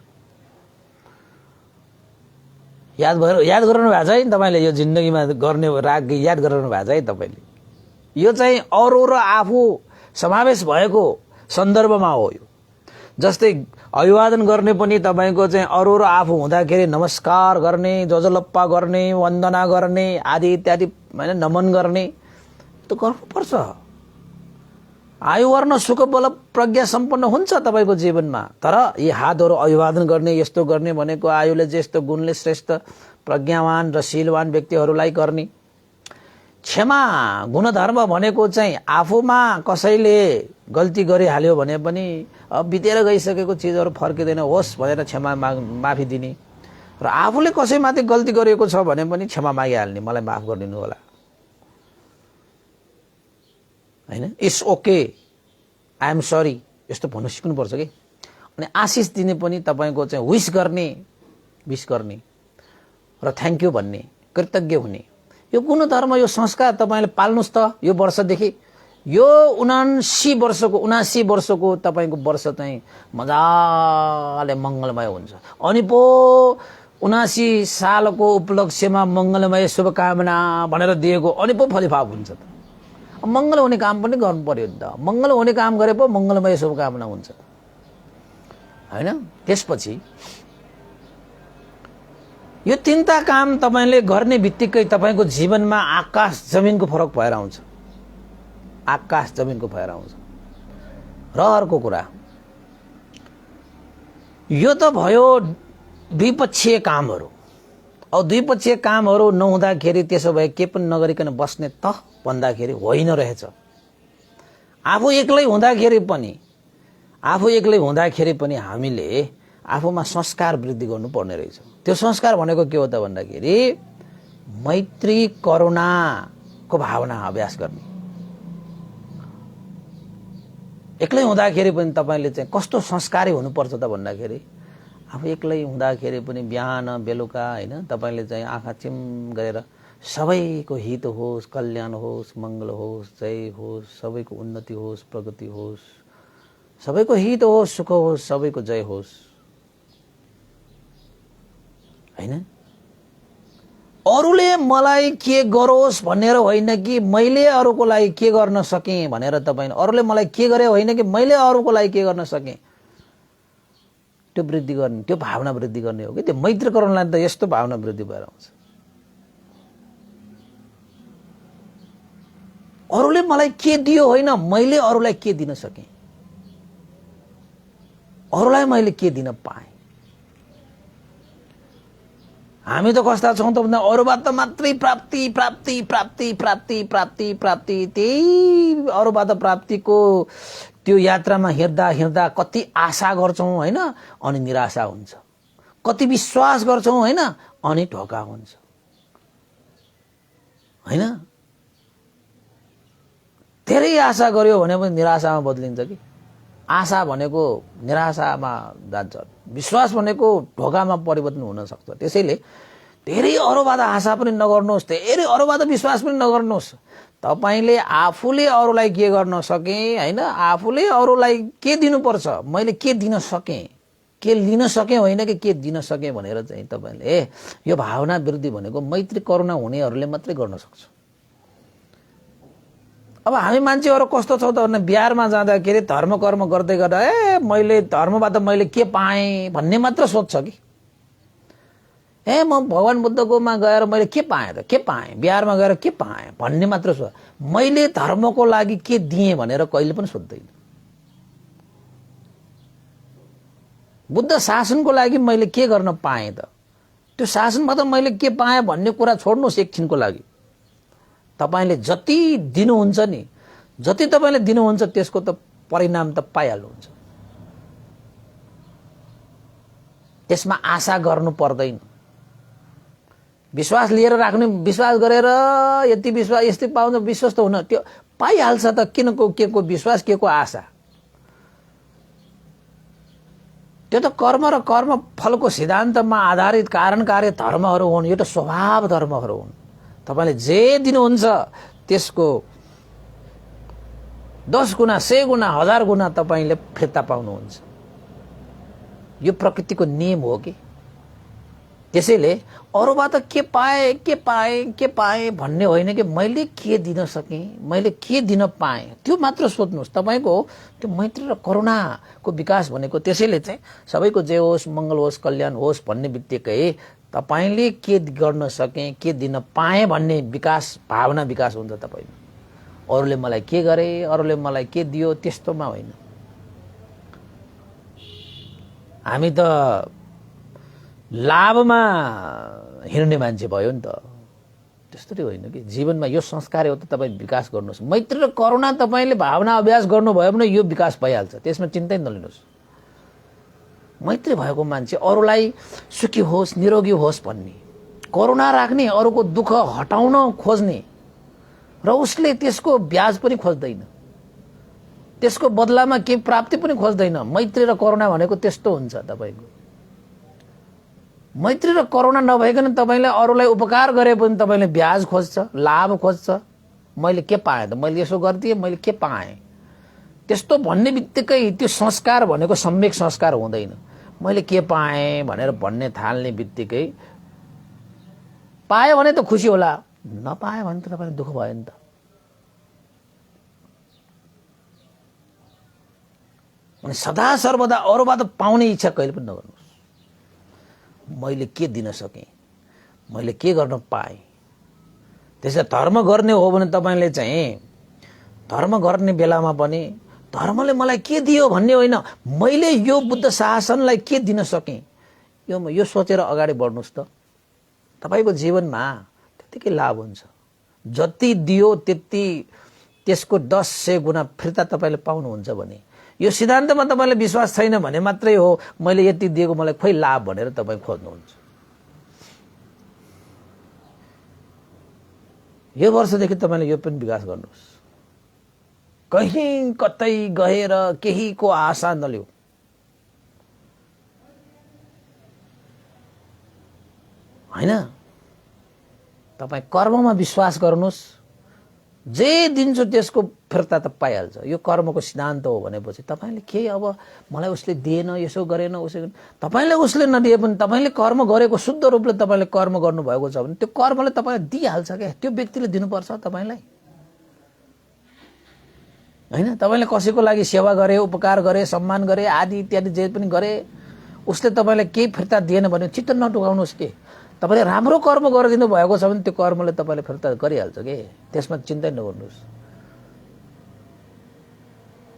याद गराउनु भएको छ है तपाईले, यो जिन्दगीमा गर्ने राग याद गराउनु भएको छ है तपाईले। यो चाहिँ अरू र आफू समावेश भएको सन्दर्भमा हो। यो जस्तै अभिवादन गर्ने पनि तपाईको चाहिँ अरू र आफू हुँदाखेरि नमस्कार गर्ने, जजलप्पा गर्ने, वन्दना गर्ने आदि इत्यादि हैन, नमन गर्ने त गर्नुपर्छ। आयु वर्ण सुख बल प्रज्ञा सम्पन्न हुन्छ तपाईको जीवनमा। तर यी हातहरू अभिवादन गर्ने, यस्तो गर्ने भनेको आयुले जस्तो गुणले श्रेष्ठ प्रज्ञावान र शीलवान व्यक्तिहरूलाई गर्ने। क्षमा गुणधर्म भनेको चाहिँ आफूमा कसैले गल्ती गरिहाल्यो भने पनि बितेर गइसकेको चिजहरू फर्किँदैन होस् भनेर क्षमा माफी दिने, र आफूले कसैमाथि गल्ती गरेको छ भने पनि क्षमा मागिहाल्ने, मलाई माफ गरिदिनु होला, हैन, it's okay, I am sorry, यस्तो भन्न सिक्नुपर्छ कि। अनि आशिष दिने पनि तपाईको चाहिँ विश गर्ने र थ्याङ्क यू भन्ने, कृतज्ञ हुने, यो गुणधर्म, यो संस्कार तपाईले पाल्नुस् त। यो वर्षदेखि यो 79 वर्षको तपाईको वर्ष चाहिँ मजाले मंगलमय हुन्छ। अनि पो 79 सालको उपलक्ष्यमा मंगलमय शुभकामना भनेर दिएको अनि पो फलिफाप हुन्छ त। मंगल हुने काम पनि गर्नु पर्यो नि त। मंगल हुने काम गरे पो मंगलमय शुभकामना हुन्छ, हैन? त्यसपछि यो तीनटा काम तपाईले गर्ने बित्तिकै तपाईको जीवनमा आकाश जमिनको फरक भएर आउँछ, आकाश जमिनको भएर आउँछ। र अर्को कुरा, यो त भयो द्विपक्षीय कामहरू। अब द्विपक्षीय कामहरू नहुँदाखेरि त्यसो भए के पनि नगरिकन बस्ने त भन्दाखेरि होइन रहेछ। आफू एक्लै हुँदाखेरि पनि हामीले आफूमा संस्कार वृद्धि गर्नुपर्ने रहेछ। त्यो संस्कार भनेको के हो त भन्दाखेरि मैत्री करुणाको भावना अभ्यास गर्ने। एक्लै हुँदाखेरि पनि तपाईले चाहिँ कस्तो संस्कारी हुनुपर्छ त भन्दाखेरि आफू एक्लै हुँदाखेरि पनि बिहान बेलुका हैन तपाईले चाहिँ आँखा चिम गरेर सबैको हित होस्, कल्याण होस्, मंगल होस्, जय होस्, सबैको उन्नति होस्, प्रगति होस्, सबैको हित होस्, सुख होस्, सबैको जय होस् हैन। अरूले मलाई के गरोस् भनेर होइन कि मैले अरूको लागि के गर्न सकेँ भनेर तपाईले, अरूले मलाई के गरे होइन कि मैले अरूको लागि के गर्न सकेँ, त्यो वृद्धि गर्ने, त्यो भावना वृद्धि गर्ने हो कि। त्यो मैत्रीकरणलाई त यस्तो भावना वृद्धि भएर आउँछ। अरूले मलाई के दियो होइन, मैले अरूलाई के दिन सकेँ, अरूलाई मैले के दिन पाएँ। हामी त कस्ता छौँ त भन्दा अरूबाट मात्रै प्राप्ति प्राप्ति प्राप्ति प्राप्ति प्राप्ति प्राप्ति, त्यही अरूबाट प्राप्तिको त्यो यात्रामा हिँड्दा हिँड्दा कति आशा गर्छौँ होइन, अनि निराशा हुन्छ। कति विश्वास गर्छौँ होइन, अनि धोका हुन्छ होइन। धेरै आशा गर्यो भने पनि निराशामा बदलिन्छ कि। आशा भनेको निराशामा जान्छ, विश्वास भनेको ढोकामा परिवर्तन हुन सक्छ। त्यसैले धेरै अरूबाट आशा पनि नगर्नुहोस्, धेरै अरूबाट विश्वास पनि नगर्नुहोस्। तपाईले आफूले अरूलाई के गर्न सके हैन, आफूले अरूलाई के दिनुपर्छ, मैले के दिन सके, के लिन सके होइन कि के दिन सके भनेर चाहिँ तपाईले यो भावना वृद्धि भनेको मैत्री करुणा हुनेहरूले मात्रै गर्न सक्छ। अब हामी मान्छेहरू कस्तो छौँ त भने बिहारमा जाँदाखेरि धर्म कर्म गर्दै गर्दा मैले धर्मबाट मैले के पाएँ भन्ने मात्र सोध्छ कि। म भगवान बुद्धकोमा गएर मैले के पाएँ त, के पाएँ, बिहारमा गएर के पाएँ भन्ने मात्र सोध्छ। मैले धर्मको लागि के दिएँ भनेर कहिले पनि सोध्दैन। बुद्ध शासनको लागि मैले के गर्न पाएँ त, त्यो शासनबाट मैले के पाएँ भन्ने कुरा छोड्नुहोस् एकछिनको लागि। तपाईले जति दिनुहुन्छ नि, जति तपाईले दिनुहुन्छ त्यसको त परिणाम त पाइहाल्नुहुन्छ। त्यसमा आशा गर्नु पर्दैन। विश्वास लिएर राख्ने, विश्वास गरेर यति विश्वास यस्तै पाउँछ विश्वस्त हुन, त्यो पाइहाल्छ त। किनको के को विश्वास, के को आशा, त्यो त कर्म र कर्म फलको सिद्धान्तमा आधारित कारण कार्य धर्महरू हुन्। यो त स्वभाव धर्महरू हुन्। तपाईले जे दिनुहुन्छ त्यसको 10 गुना 100 गुना 1000 गुना तपाईले फिर्ता पाउनुहुन्छ। यो प्रकृतिको नियम हो कि। त्यसैले अरूबाट के पाए के पाए के पाए भन्ने होइन कि मैले के दिन सके, मैले के दिन पाएँ, त्यो मात्र सोध्नुहोस्। तपाईको त्यो मैत्री र करुणाको विकास भनेको त्यसैले चाहिँ सबैको जय होस्, मंगल होस्, कल्याण होस् भन्ने बित्तिकै तपाईले के गर्न सके, के दिन पाएँ भन्ने विकास, भावना विकास हुन्छ तपाईमा। अरूले मलाई के गरे, अरूले मलाई के दियो त्यस्तोमा होइन। हामी त लाभमा हिँड्ने मान्छे भयो नि त, त्यस्तै होइन कि। जीवनमा यो संस्कार हो त तपाईँ विकास गर्नुहोस्। मैत्री र करुणा तपाईले भावना अभ्यास गर्नुभयो भने यो विकास भइहाल्छ, त्यसमा चिन्तै नलिनुहोस्। मैत्री भएको मान्छे अरूलाई सुखी होस्, निरोगी होस् भन्ने, करुणा राख्ने, अरूको दुःख हटाउन खोज्ने, र उसले त्यसको ब्याज पनि खोज्दैन, त्यसको बदलामा केही प्राप्ति पनि खोज्दैन। मैत्री र करुणा भनेको त्यस्तो हुन्छ तपाईको। मैत्री र करुणा नभइकन तपाईले अरूलाई उपकार गरे पनि तपाईले ब्याज खोज्छ, लाभ खोज्छ। मैले के पाएँ त, मैले यसो गर्दिएँ, मैले के पाएँ, त्यस्तो भन्ने बित्तिकै त्यो संस्कार भनेको सम्यक संस्कार हुँदैन। मैले के पाएँ भनेर भन्ने थाल्ने बित्तिकै पाएँ भने त खुसी होला, नपाएँ भने त तपाईलाई दुःख भयो नि त। अनि सदा सर्वदा अरूबाट पाउने इच्छा कहिले पनि नगर्नुहोस्। मैले के दिन सकेँ, मैले के गर्न पाएँ। त्यसै धर्म गर्ने हो भने तपाईले चाहिँ धर्म गर्ने बेलामा पनि धर्मले मलाई के दियो भन्ने होइन, मैले यो बुद्ध शासनलाई के दिन सकेँ, यो सोचेर अगाडि बढ्नुहोस् त। तपाईको जीवनमा त्यतिकै लाभ हुन्छ। जति दियो त्यति त्यसको 10-100 गुना फिर्ता तपाईले पाउनुहुन्छ भने, यो सिद्धान्तमा तपाईलाई विश्वास छैन भने मात्रै हो मैले यति दिएको मलाई खोइ लाभ भनेर तपाई खोज्नुहुन्छ। यो वर्षदेखि तपाईले यो पनि विकास गर्नुहोस्। कहीं कतै गएर केहीको आशा नलिऊ। हैन, तपाई कर्ममा विश्वास गर्नुहोस्। जे दिन्छु त्यसको फिर्ता त पाइहाल्छ। यो कर्मको सिद्धान्त हो भनेपछि तपाईँले के अब मलाई उसले दिएन, यसो गरेन, उसो गरेन, तपाईँले उसले नदिए पनि तपाईँले कर्म गरेको शुद्ध रूपले तपाईँले कर्म गर्नुभएको छ भने त्यो कर्मले तपाईँलाई दिइहाल्छ क्या। त्यो व्यक्तिले दिनुपर्छ तपाईँलाई होइन। तपाईँले कसैको लागि सेवा गरे, उपकार गरे, सम्मान गरे आदि इत्यादि जे पनि गरे, उसले तपाईँलाई केही फिर्ता दिएन भने चित्त नडुबाउनुहोस् के। तपाईँले राम्रो कर्म गरिदिनु भएको छ भने त्यो कर्मले तपाईँले फिर्ता गरिहाल्छ के, त्यसमा चिन्तै नगर्नुहोस्।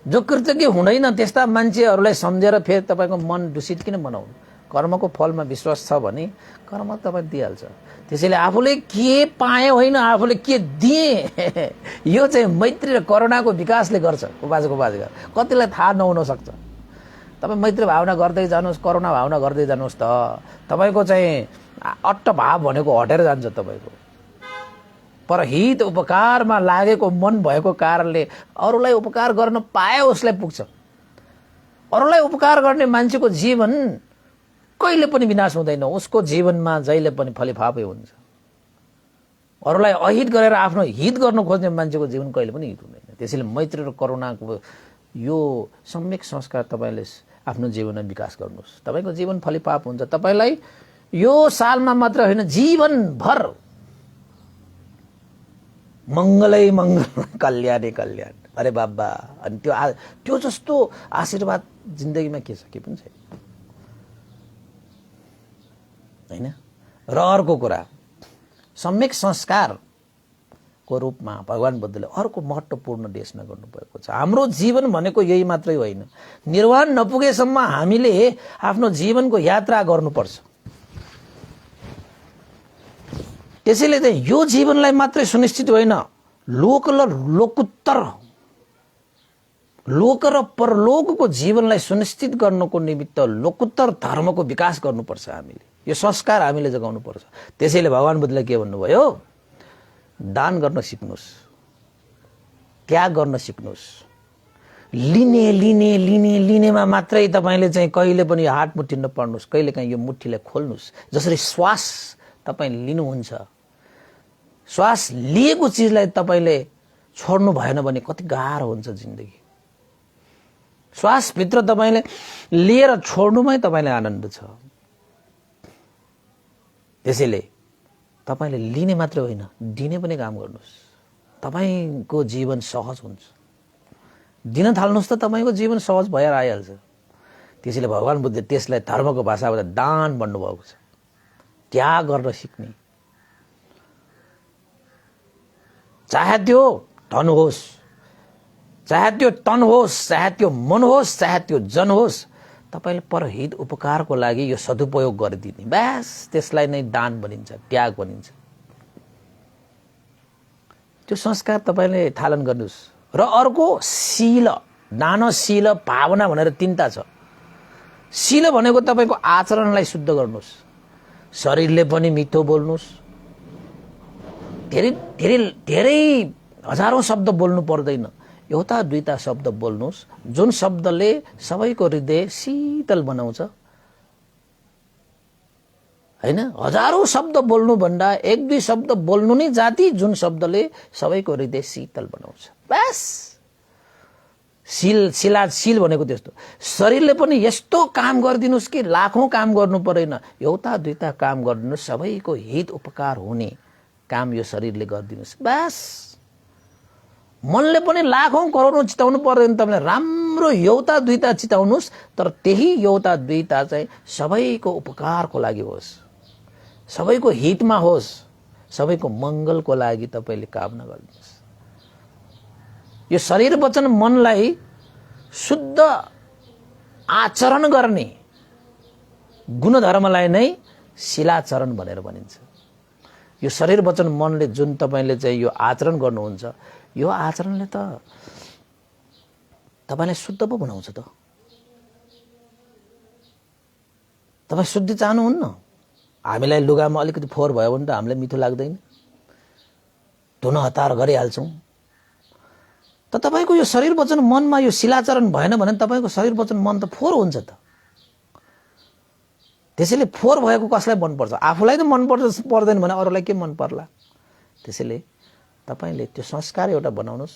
जो कृतज्ञ हुँदैन त्यस्ता मान्छेहरूलाई सम्झेर फेरि तपाईँको मन दूषित किन बनाउनु। कर्मको फलमा विश्वास छ भने कर्म तपाईँ दिइहाल्छ। त्यसैले आफूले के पाए होइन, आफूले के दिए यो चाहिँ मैत्री र करुणाको विकासले गर्छ। उपासक कतिलाई थाहा नहुन सक्छ। तपाईँ मैत्री भावना गर्दै जानुहोस्, करुणा भावना गर्दै जानुहोस् त तपाईँको चाहिँ अट्ट भाव भनेको हटेर जान्छ। तपाईँको परहित उपकारमा लागेको मन भएको कारणले अरूलाई उपकार गर्न पाए उसलाई पुग्छ। अरूलाई उपकार गर्ने मान्छेको जीवन कहिले पनि विनाश हुँदैन, उसको जीवनमा जहिले पनि फलिफापै हुन्छ। अरूलाई अहित गरेर आफ्नो हित गर्न खोज्ने मान्छेको जीवन कहिले पनि हित हुँदैन। त्यसैले मैत्री र करुणाको यो सम्यक संस्कार तपाईँले आफ्नो जीवनमा विकास गर्नुहोस्। तपाईँको जीवन फलिफाप हुन्छ। तपाईँलाई यो सालमा मात्र होइन, जीवनभर मङ्गलै मङ्गल, कल्याणै कल्याण। अरे बाबा, अनि त्यो जस्तो आशीर्वाद जिन्दगीमा के छ, के पनि छैन होइन। र अर्को कुरा, सम्यक संस्कारको रूपमा भगवान बुद्धले अर्को महत्त्वपूर्ण देशना गर्नुभएको छ। हाम्रो जीवन भनेको यही मात्रै होइन, निर्वाण नपुगेसम्म हामीले आफ्नो जीवनको यात्रा गर्नुपर्छ। त्यसैले चाहिँ यो जीवनलाई मात्रै सुनिश्चित होइन, लोक र परलोकको जीवनलाई सुनिश्चित गर्नको निमित्त लोकोत्तर धर्मको विकास गर्नुपर्छ। हामीले यो संस्कार हामीले जगाउनु पर्छ। त्यसैले भगवान बुद्धले के भन्नुभयो, दान गर्न सिक्नुहोस्, त्याग गर्न सिक्नुहोस्। लिनेमा मात्रै तपाईँले चाहिँ कहिले पनि हात मुठी नपर्नुहोस्, कहिले काहीँ यो मुठीलाई खोल्नुहोस्। जसरी श्वास तपाईँ लिनुहुन्छ, श्वास लिएको चिजलाई तपाईँले छोड्नु भएन भने कति गाह्रो हुन्छ जिन्दगी। श्वासभित्र तपाईँले लिएर छोड्नुमै तपाईँलाई आनन्द छ। त्यसैले तपाईँले लिने मात्रै होइन, दिने पनि काम गर्नुहोस्। तपाईँको जीवन सहज हुन्छ। दिन थाल्नुहोस् त तपाईँको जीवन सहज भएर आइहाल्छ। त्यसैले भगवान बुद्धले त्यसलाई धर्मको भाषाबाट दान भन्नुभएको छ। त्याग गर्न सिक्ने, चाहे त्यो धन होस्, चाहे त्यो तन होस्, चाहे त्यो मन होस्, चाहे त्यो जन होस्, तपाईँले परहित उपकारको लागि यो सदुपयोग गरिदिने, बस त्यसलाई नै दान भनिन्छ, त्याग भनिन्छ। त्यो संस्कार तपाईँले थालन गर्नुहोस्। र अर्को शील, दान, शील, भावना भनेर तीनटा छ। शील भनेको तपाईँको आचरणलाई शुद्ध गर्नुहोस्। शरीरले पनि मिठो बोल्नुहोस्। धेरै हजारौं शब्द बोल्नु पर्दैन, एउटा दुईटा शब्द बोल्नुहोस्, जुन शब्दले सबैको हृदय शीतल बनाउँछ हैन। हजारौं शब्द बोल्नु भन्दा एक दुई शब्द बोल्नु नै जाति, जुन शब्दले सबैको हृदय शीतल बनाउँछ। बस शील भनेको त्यस्तो। शरीरले पनि यस्तो काम गरिदिनुस् कि लाखौं काम गर्नु पर्दैन, एउटा दुईटा काम गरिदिनुस्, सबैको हित उपकार हुने काम यो शरीरले गरिदिनुस्। बस मनले पनि लाखौं करोडौं चिताउनु पर्दैन, तपाईले राम्रो एउटा दुईटा चिताउनुस्, तर त्यही एउटा दुईटा चाहिँ सबैको उपकारको लागि होस्, सबैको हितमा होस्, सबैको मंगलको लागि तपाईले कामना गर्नुहोस्। यो शरीर वचन मनलाई शुद्ध आचरण गर्ने गुणधर्मलाई नै शीलाचरण भनेर भनिन्छ। यो शरीर वचन मनले जुन तपाईले चाहिँ यो आचरण गर्नुहुन्छ, यो आचरणले त तपाईलाई शुद्ध पो बनाउँछ त। तपाई शुद्धि चाहनुहुन्न? हामीलाई लुगामा अलिकति फोहोर भयो भने त हामीलाई मिठो लाग्दैन, धुन हतार गरिहाल्छौं। त तपाईको यो शरीर वचन मनमा यो शीलाचरण भएन भने तपाईको शरीर वचन मन त फोहोर हुन्छ त। त्यसैले फोहोर भएको कसलाई मन पर्छ? आफूलाई त मन पर्दैन भने अरूलाई के मन पर्ला? त्यसैले तपाईले त्यो संस्कार एउटा बनाउनुस्।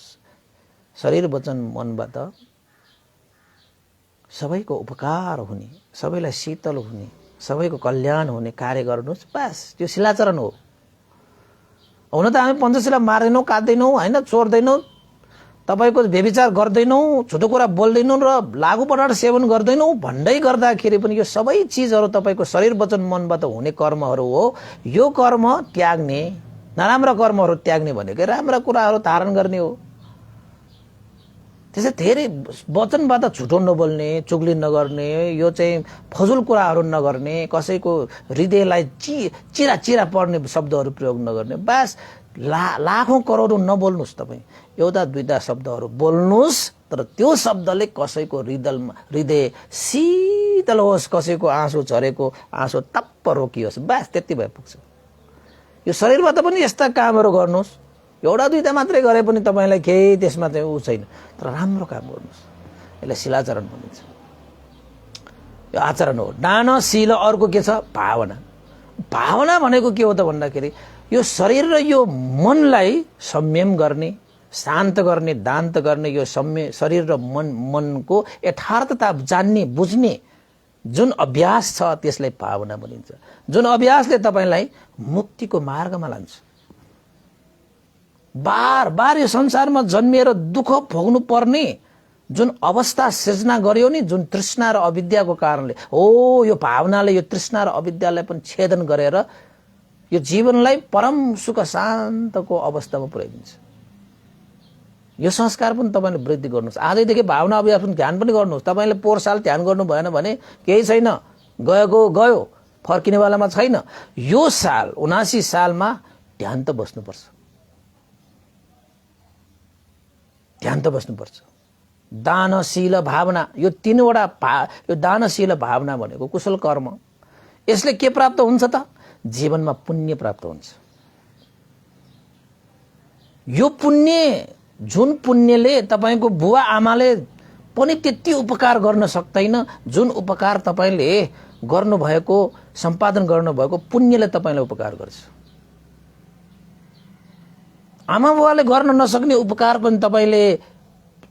शरीर वचन मनबाट सबैको उपकार हुने, सबैलाई शीतल हुने, सबैको कल्याण हुने कार्य गर्नुहोस्, बस त्यो शिलाचरण हो। हुन त हामी पञ्चशिला मार्दैनौँ, काट्दैनौँ, होइन, चोर्दैनौँ, तपाईँको व्यभिचार गर्दैनौँ, झुटो कुरा बोल्दैनौँ र लागु पदार्थ सेवन गर्दैनौँ भन्दै गर्दाखेरि पनि यो सबै चिजहरू तपाईँको शरीर वचन मनबाट हुने कर्महरू हो। यो कर्म त्याग्ने, नराम्रा कर्महरू त्याग्ने भनेकै राम्रा कुराहरू धारण गर्ने हो। त्यसै धेरै वचनबाट झुटो नबोल्ने, चुगली नगर्ने, यो चाहिँ फजुल कुराहरू नगर्ने, कसैको हृदयलाई चिरा चिरा पर्ने शब्दहरू प्रयोग नगर्ने, बस लाखौँ करोडौँ नबोल्नुहोस्। तपाईँ एउटा दुईटा शब्दहरू बोल्नुहोस्, तर त्यो शब्दले कसैको हृदय शीतल होस्, कसैको आँसु झरेको आँसु टप्प रोकियोस्, बस त्यति भए पुग्छ। यो शरीरबाट पनि यस्ता कामहरू गर्नुहोस्, एउटा दुईटा मात्रै गरे पनि तपाईँलाई केही त्यसमा चाहिँ ऊ छैन, तर राम्रो काम गर्नुहोस्। यसलाई शिलाचरण भनिन्छ। यो आचरण हो। दानशील अर्को के छ? भावना। भावना भनेको के हो त भन्दाखेरि यो शरीर र यो मनलाई संयम गर्ने, शान्त गर्ने, दान्त गर्ने, यो शरीर र मनको यथार्थता जान्ने, बुझ्ने जुन अभ्यास छ त्यसलाई भावना भनिन्छ। जुन अभ्यासले तपाईँलाई मुक्तिको मार्गमा लान्छ। बार बार यो संसारमा जन्मिएर दुःख भोग्नु पर्ने जुन अवस्था सृजना गर्यो नि, जुन तृष्णा र अविद्याको कारणले हो, यो भावनाले यो तृष्णा र अविद्यालाई पनि छेदन गरेर यो जीवनलाई परम सुख शान्तको अवस्थामा पुर्याइदिन्छ। यो संस्कार पनि तपाईँले वृद्धि गर्नुहोस्। आजैदेखि भावना अभ्यास पनि ध्यान पनि गर्नुहोस्। तपाईँले पोहोर साल ध्यान गर्नु भएन भने केही छैन, गयो, फर्किनेवालामा छैन। यो साल 79 सालमा ध्यान त बस्नुपर्छ, ध्यान त बस्नुपर्छ। दानशील भावना, यो तीनवटा यो दानशील भावना भनेको कुशल कर्म। यसले के प्राप्त हुन्छ त? जीवनमा पुण्य प्राप्त हुन्छ। यो पुण्य, जुन पुण्यले तपाईँको बुवा आमाले पनि त्यति उपकार गर्न सक्दैन, जुन उपकार तपाईँले गर्नुभएको, सम्पादन गर्नुभएको पुण्यले तपाईँलाई उपकार गर्छ। आमा बुवाले गर्न नसक्ने उपकार पनि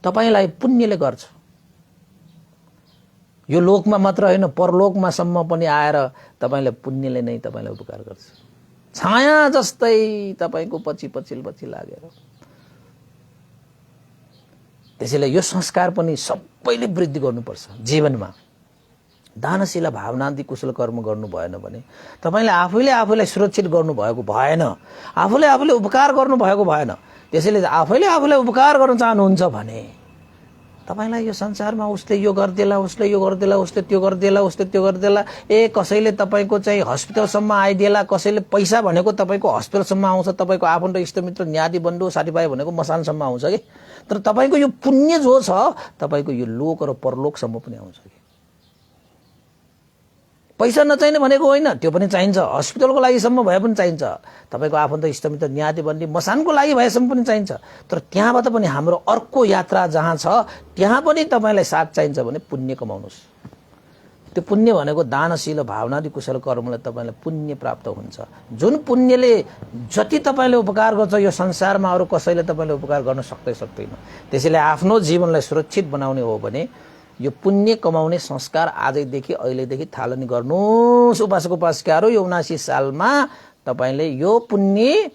तपाईँलाई पुण्यले गर्छ। यो लोकमा मात्र होइन, परलोकमा सम्म पनि आएर तपाईँले पुण्यले नै तपाईँलाई उपकार गर्छ। छाया जस्तै तपाईँको पछि लागेर। त्यसैले यो संस्कार पनि सबैले वृद्धि गर्नुपर्छ जीवनमा। दानशील भावनादि कुशल कर्म गर्नु भएन भने तपाईँले आफैले सुरक्षित गर्नुभएको भएन, आफूले उपकार गर्नुभएको भएन। त्यसैले आफैले उपकार गर्न चाहनुहुन्छ भने तपाईँलाई यो संसारमा उसले यो गरिदेला, उसले यो गरिदेला, उसले त्यो गरिदेला, उसले त्यो गरिदेला, कसैले तपाईँको चाहिँ हस्पिटलसम्म आइदिएला, कसैले पैसा भनेको तपाईँको हस्पिटलसम्म आउँछ, तपाईँको आफन्त इष्टमित्र न्यादी बन्धु साथीभाइ भनेको मसानसम्म आउँछ कि, तर तपाईँको यो पुण्य जो छ तपाईँको यो लोक र परलोकसम्म पनि आउँछ कि। पैसा नचाहिने भनेको होइन, त्यो पनि चाहिन्छ, हस्पिटलको लागिसम्म भए पनि चाहिन्छ, तपाईँको आफन्त इष्टमित्र न्यादी बन्दी मसानको लागि भएसम्म पनि चाहिन्छ। तर त्यहाँबाट पनि हाम्रो अर्को यात्रा जहाँ छ त्यहाँ पनि तपाईँलाई साथ चाहिन्छ भने पुण्य कमाउनुहोस्। त्यो पुण्य भनेको दानशील भावनादि कुशल कर्मले तपाईँलाई पुण्य प्राप्त हुन्छ। जुन पुण्यले जति तपाईँले उपकार गर्छ यो संसारमा अरू कसैले तपाईँले उपकार गर्न सक्दैन। त्यसैले आफ्नो जीवनलाई सुरक्षित बनाउने हो भने यो पुण्य कमाउने संस्कार आजैदेखि अहिलेदेखि थालनी गर्नुहोस्। उपासक उपासिकाहरू, यो 79 सालमा तपाईँले यो पुण्य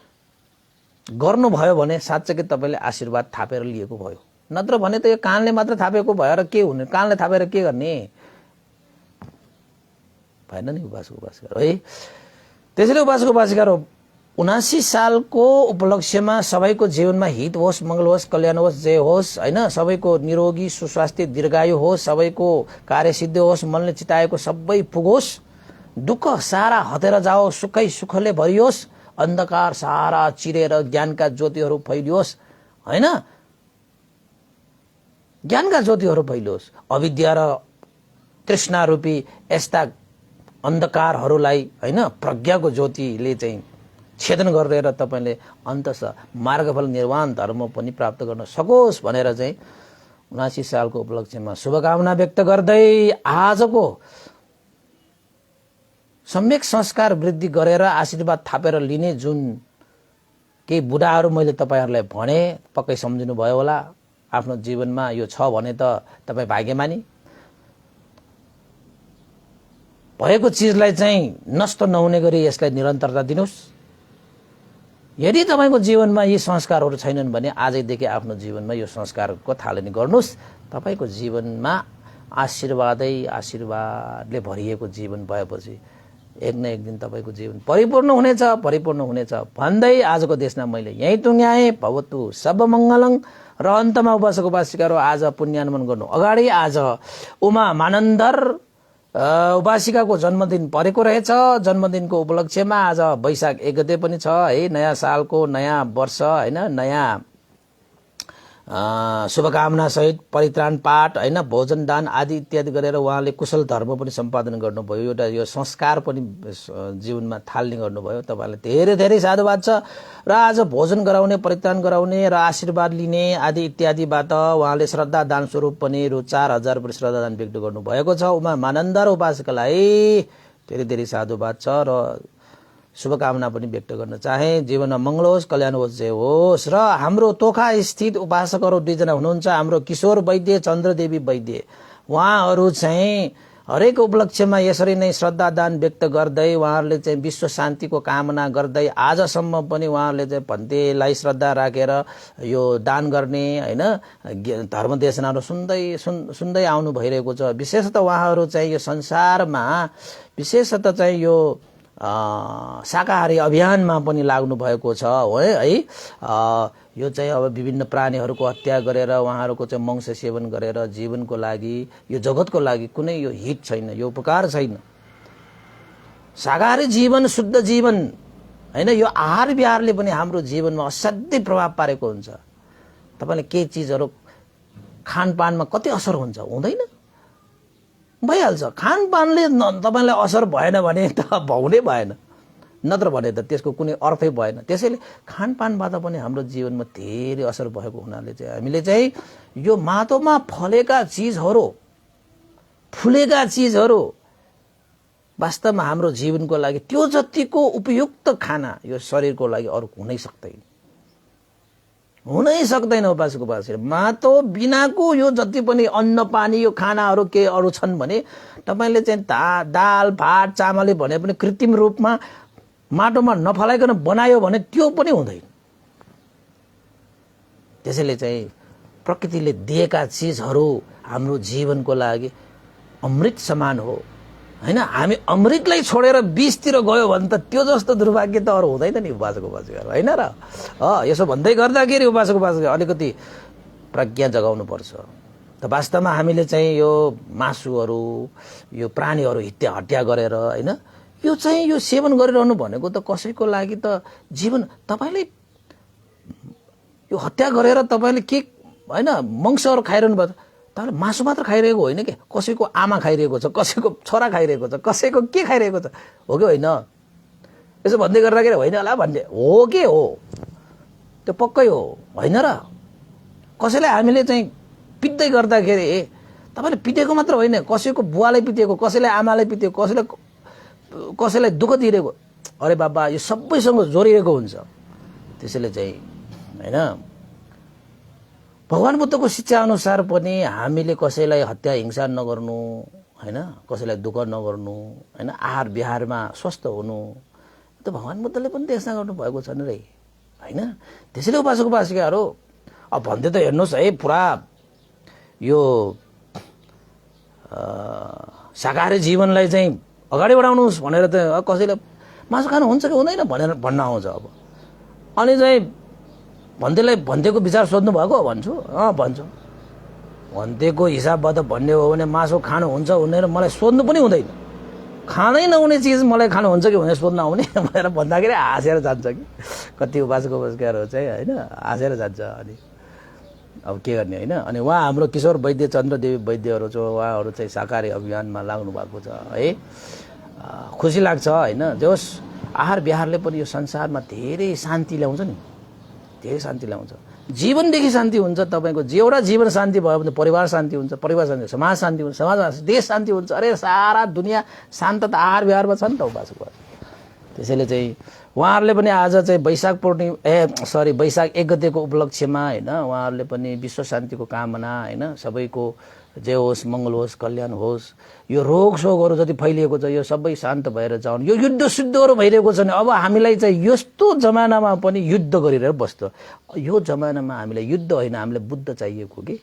गर्नुभयो भने साँच्चै तपाईँले आशीर्वाद थापेर लिएको भयो। नत्र भने त यो कानले मात्र थापेको भएर के हुने, कानले थापेर के गर्ने भएन नि उपासक उपासिकाहरू है। त्यसैले उपासक उपासिकाहरू 79 सालको उपलक्ष्यमा सबैको जीवनमा हित होस्, मङ्गल होस्, कल्याण होस्, जय होस्, होइन, सबैको निरोगी सुस्वास्थ्य दीर्घायु होस्, सबैको कार्यसिद्धि होस्, मनले चिताएको सबै पुगोस्, दुःख सारा हटेर जाओस्, सुखले भरियोस्, अन्धकार सारा चिरेर ज्ञानका ज्योतिहरू फैलियोस्, होइन, ज्ञानका ज्योतिहरू फैलियोस्। अविद्या र तृष्णा रूपी यस्ता अन्धकारहरूलाई, होइन, प्रज्ञाको ज्योतिले चाहिँ छेदन गरेर तपाईँले अन्ततः मार्गफल निर्वाण धर्म पनि प्राप्त गर्न सकोस् भनेर चाहिँ 79 सालको उपलक्ष्यमा शुभकामना व्यक्त गर्दै आजको सम्यक संस्कार वृद्धि गरेर आशीर्वाद थापेर लिने जुन केही बुढाहरू मैले तपाईँहरूलाई भने पक्कै सम्झिनु भयो होला। आफ्नो जीवनमा यो छ भने त तपाईँ भाग्यमानी। भएको चिजलाई चाहिँ नष्ट नहुने गरी यसलाई निरन्तरता दिनुहोस्। यदि तपाईँको जीवनमा यी संस्कारहरू छैनन् भने आजैदेखि आफ्नो जीवनमा यो संस्कारको थालनी गर्नुहोस्। तपाईँको जीवनमा आशीर्वादले भरिएको जीवन भएपछि एक न एक दिन तपाईँको जीवन परिपूर्ण हुनेछ भन्दै आजको देशमा मैले यही टुङ्ग्याएँ। भवतु सर्वमङ्गलं। र अन्तमा उपासक उपासिकाहरू आज पुण्यानुमन गर्नु अगाडि आज उमा मानन्दर उपासिकाको जन्मदिन परेको रहेछ। जन्मदिनको उपलक्ष्यमा आज वैशाख 1 गते पनि छ है, नयाँ सालको नयाँ वर्ष होइन, नयाँ शुभकामना सहित परित्राण पाठ होइन, भोजन दान आदि इत्यादि गरेर उहाँले कुशल धर्म पनि सम्पादन गर्नुभयो। एउटा यो संस्कार पनि जीवनमा थाल्ने गर्नुभयो। तपाईँलाई धेरै धेरै साधुवाद छ। र आज भोजन गराउने, परित्राण गराउने र आशीर्वाद लिने आदि इत्यादिबाट उहाँले श्रद्धा दान स्वरूप पनि रु 4000 पनि श्रद्धा दान व्यक्त गर्नुभएको छ। उमा मानन्दर उपासकलाई धेरै धेरै साधुवाद छ र शुभकामना पनि व्यक्त गर्न चाहे। जीवनमा मङ्गल होस्, कल्याण होस्, जय होस्। र हाम्रो तोखा स्थित उपासकहरू 2 जना हुनुहुन्छ। हाम्रो किशोर वैद्य, चन्द्रदेवी वैद्य। उहाँहरू चाहिँ हरेक उपलक्ष्यमा यसरी नै श्रद्धा दान व्यक्त गर्दै उहाँहरूले चाहिँ विश्व शान्तिको कामना गर्दै आजसम्म पनि उहाँहरूले चाहिँ भन्तेलाई श्रद्धा राखेर यो दान गर्ने होइन, धर्म देशनाहरू सुन्दै आउनु भइरहेको छ। विशेषतः उहाँहरू चाहिँ यो संसारमा विशेषतः चाहिँ यो शाकाहारी अभियानमा पनि लाग्नु भएको छ है। यो चाहिँ अब विभिन्न प्राणीहरूको हत्या गरेर उहाँहरूको चाहिँ मांस सेवन गरेर जीवनको लागि, यो जगतको लागि कुनै यो हित छैन, यो उपकार छैन। शाकाहारी जीवन शुद्ध जीवन होइन, यो आहार विहारले पनि हाम्रो जीवनमा असाध्यै प्रभाव पारेको हुन्छ। तपाईँले केही चिजहरू खानपानमा कति असर हुन्छ? हुँदैन, भइहाल्छ। खानपानले तपाईँलाई असर भएन भने त भाउनै भएन, नत्र भने त त्यसको कुनै अर्थै भएन। त्यसैले खानपानबाट पनि हाम्रो जीवनमा धेरै असर भएको हुनाले चाहिँ हामीले चाहिँ यो माटोमा फलेका चिजहरू वास्तवमा हाम्रो जीवनको लागि त्यो जतिको उपयुक्त खाना यो शरीरको लागि अरू हुनै सक्दैन उपासक उपासिका। माटो बिनाको यो जति पनि अन्न पानी यो खानाहरू के अरू छन् भने तपाईँले चाहिँ दाल भात चामलले भने पनि कृत्रिम रूपमा माटोमा नफलाइकन बनायो भने त्यो पनि हुँदैन। त्यसैले चाहिँ प्रकृतिले दिएका चिजहरू हाम्रो जीवनको लागि अमृत समान हो होइन। हामी अमृतलाई छोडेर विषतिर गयो भने त त्यो जस्तो दुर्भाग्य त अरू हुँदैन नि उपासक उपासिकाहरू होइन र। यसो भन्दै गर्दाखेरि उपासक उपासिका अलिकति प्रज्ञा जगाउनु पर्छ। त वास्तवमा हामीले चाहिँ यो मासुहरू यो प्राणीहरू हत्या गरेर होइन, यो चाहिँ यो सेवन गरिरहनु भनेको त कसैको लागि त जीवन तपाईँले यो हत्या गरेर तपाईँले के होइन मांसहरू खाइरहनु भयो। तपाईँले मासु मात्र खाइरहेको होइन के, कसैको आमा खाइरहेको छ, कसैको छोरा खाइरहेको छ, कसैको के खाइरहेको छ, हो कि होइन? यसो भन्दै गर्दाखेरि होइन होला भन्ने हो कि हो, त्यो पक्कै हो होइन र। कसैलाई हामीले चाहिँ पिट्दै गर्दाखेरि तपाईँले पिटेको मात्र होइन, कसैको बुवालाई पिटेको, कसैलाई आमालाई पिटेको, कसैलाई दुःख दिइरहेको, अरे बाबा यो सबैसँग जोडिएको हुन्छ। त्यसैले चाहिँ होइन भगवान बुद्धको शिक्षा अनुसार पनि हामीले कसैलाई हत्या हिंसा नगर्नु होइन, कसैलाई दुःख नगर्नु होइन, आहार विहारमा स्वस्थ हुनु त भगवान बुद्धले पनि देशना गर्नुभएको छ नि रे होइन। त्यसैले उपासक उपासिकाहरू अब भन्दै त हेर्नुहोस् है, पुरा यो शाकाहारी जीवनलाई चाहिँ अगाडि बढाउनुहोस् भनेर त कसैले मासु खानु हुन्छ कि हुँदैन भनेर भन्न आउँछ। अब अनि चाहिँ भन्देको विचार सोध्नु भएको भन्छु, भन्छु। भन्देको हिसाबबाट भन्ने हो भने मासु खानु हुन्छ हुँदैन मलाई सोध्नु पनि हुँदैन। खानै नहुने चिज मलाई खानु हुन्छ कि भनेर सोध्न आउने भनेर भन्दाखेरि हाँसेर जान्छ कि कति उपासक उपासिकाहरू चाहिँ होइन, हाँसेर जान्छ। अनि अब के गर्ने होइन। अनि उहाँ हाम्रो किशोर वैद्य चन्द्रदेवी वैद्यहरू छ, उहाँहरू चाहिँ शाकाहारी अभियानमा लाग्नु भएको छ है। खुसी लाग्छ होइन। जोस् आहार विहारले पनि यो संसारमा धेरै शान्ति ल्याउँछ नि, धेरै शान्ति ल्याउँछ। जीवनदेखि शान्ति हुन्छ। तपाईँको एउटा जीवन शान्ति भयो भने परिवार शान्ति हुन्छ, परिवार शान्ति समाज शान्ति हुन्छ, समाजमा देश शान्ति हुन्छ। अरे सारा दुनियाँ शान्त त आहार विहारमा छ नि त उपासक। त्यसैले चाहिँ उहाँहरूले पनि आज चाहिँ वैशाख वैशाख 1 गतेको उपलक्ष्यमा होइन उहाँहरूले पनि विश्व शान्तिको कामना होइन सबैको जे होस् मङ्गल होस् कल्याण होस् यो रोग सोगहरू जति फैलिएको छ यो सबै शान्त भएर जाउन्। यो युद्ध शुद्धहरू भइरहेको छ नि अब हामीलाई चाहिँ यस्तो जमानामा पनि युद्ध गरिरहेर बस्छ। यो जमानामा हामीलाई युद्ध होइन हामीलाई बुद्ध चाहिएको कि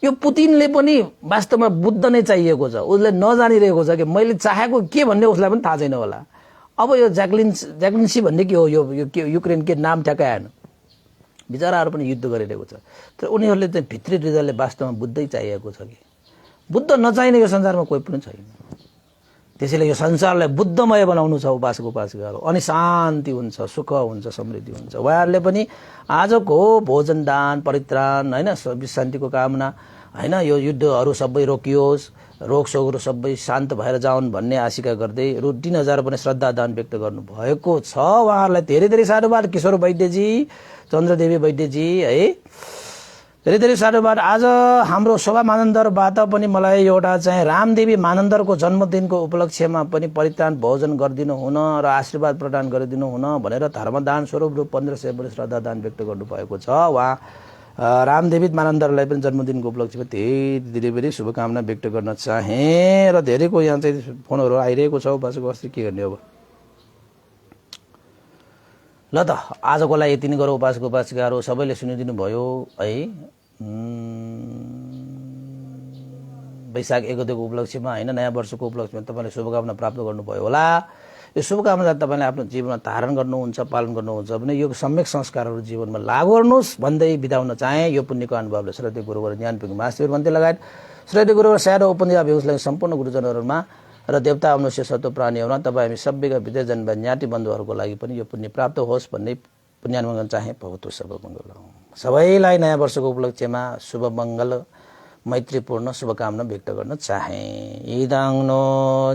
यो पुतिनले पनि वास्तवमा बुद्ध नै चाहिएको छ। उसले नजानिरहेको छ कि मैले चाहेको के भन्ने उसलाई पनि थाहा छैन होला। अब यो ज्याक्लिन्सी भन्ने के हो यो युक्रेन के नाम ठ्याक्कै आएन। बिचराहरू पनि युद्ध गरिरहेको छ तर उनीहरूले चाहिँ भित्री हृदयले वास्तवमा बुद्धै चाहिएको छ कि बुद्ध नचाहिने यो संसारमा कोही पनि छैन। त्यसैले यो संसारलाई बुद्धमय बनाउनु छ उपासकहरू अनि शान्ति हुन्छ सुख हुन्छ समृद्धि हुन्छ। उहाँहरूले पनि आजको भोजन दान परित्राण होइन शान्तिको कामना होइन यो युद्धहरू सबै रोकियोस् रोग सोगहरू सबै शान्त भएर जाउन् भन्ने आशिका गर्दै रु 3000 पनि श्रद्धा दान व्यक्त गर्नु भएको छ। उहाँहरूलाई धेरै धेरै साधुवाद किशोर वैद्यजी चन्द्रदेवी वैद्यजी है धेरै धेरै साधुवाद। आज हाम्रो शोभा मानन्दरबाट पनि मलाई एउटा चाहिँ रामदेवी मानन्दरको जन्मदिनको उपलक्ष्यमा पनि परित्राण भोजन गरिदिनु हुन र आशीर्वाद प्रदान गरिदिनु हुन भनेर धर्मदान स्वरूप रु 1500 पनि श्रद्धा दान व्यक्त गर्नुभएको छ। उहाँ रामदेवी मानन्दरलाई पनि जन्मदिनको उपलक्ष्यमा धेरै धेरै शुभकामना व्यक्त गर्न चाहे र धेरैको यहाँ चाहिँ फोनहरू आइरहेको छ उपासको अस्ति के गर्ने अब ल त आजको लागि यति नै गरौँ। उपासकाहरू सबैले सुनिदिनु भयो है। वैशाख 1 गतेको उपलक्ष्यमा होइन नयाँ वर्षको उपलक्ष्यमा तपाईँले शुभकामना प्राप्त गर्नुभयो होला। यो शुभकामना तपाईँले आफ्नो जीवनमा धारण गर्नुहुन्छ पालन गर्नुहुन्छ भने यो सम्यक संस्कारहरू जीवनमा लागू गर्नुहोस् भन्दै बिदा हुन चाहे। यो पुण्यको अनुभवले श्रद्धेय गुरुवर ज्ञानपिङ महाशिविर भन्दै लगायत श्रद्धेय गुरुवर स्याडो उपन्यास भ्युजलाई सम्पूर्ण गुरुजनहरूमा र देवता मनुष्य सत्व प्राणीहरूमा तपाईँ हामी सबैका विदेश जन्म ज्ञाति बन्धुहरूको लागि पनि यो पुण्य प्राप्त होस् भन्ने पुण्यानुमोदन चाहे भगवत सब मङ्गल। सबैलाई नयाँ वर्षको उपलक्ष्यमा शुभ मङ्गल मैत्रीपूर्ण शुभकामना व्यक्त गर्न चाहे। इदं नो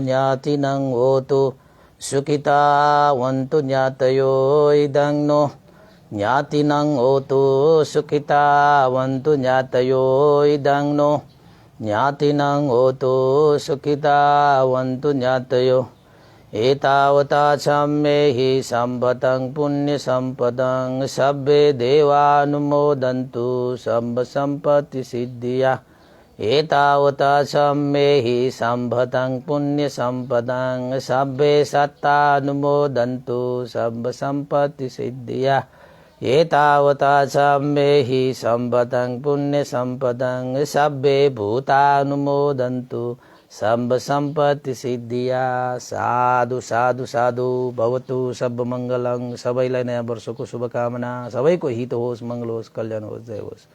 ज्ञातिनं होतु सुखितावन्तु ज्ञातयो इदं नो ज्ञातिनं होतु सुखितावन्तु ज्ञातयो इदं नो ज्ञातिनं होतु सुखितावन्तु ज्ञातयो एतावता सम्मेहि सम्पतं पुण्यसम्पदं सब्बे देवानुमोदन्तु सम्ब सम्पत्ति सिद्धिया एतावता सम्मेहि सम्पतं पुण्यसम्पदं सब्बे सत्तानुमोदन्तु सम्ब सम्पत्ति सिद्धिया एतावता सम्मेहि सम्पतं पुण्यसम्पदं सब्बे भूतानुमोदन्तु सम्ब सम्पत्ति सिद्धिया। साधु साधु साधु भवतु सब मङ्गलं। सबैलाई नयाँ वर्षको शुभकामना। सबैको हित होस् मङ्गल होस् कल्याण होस् जय होस्।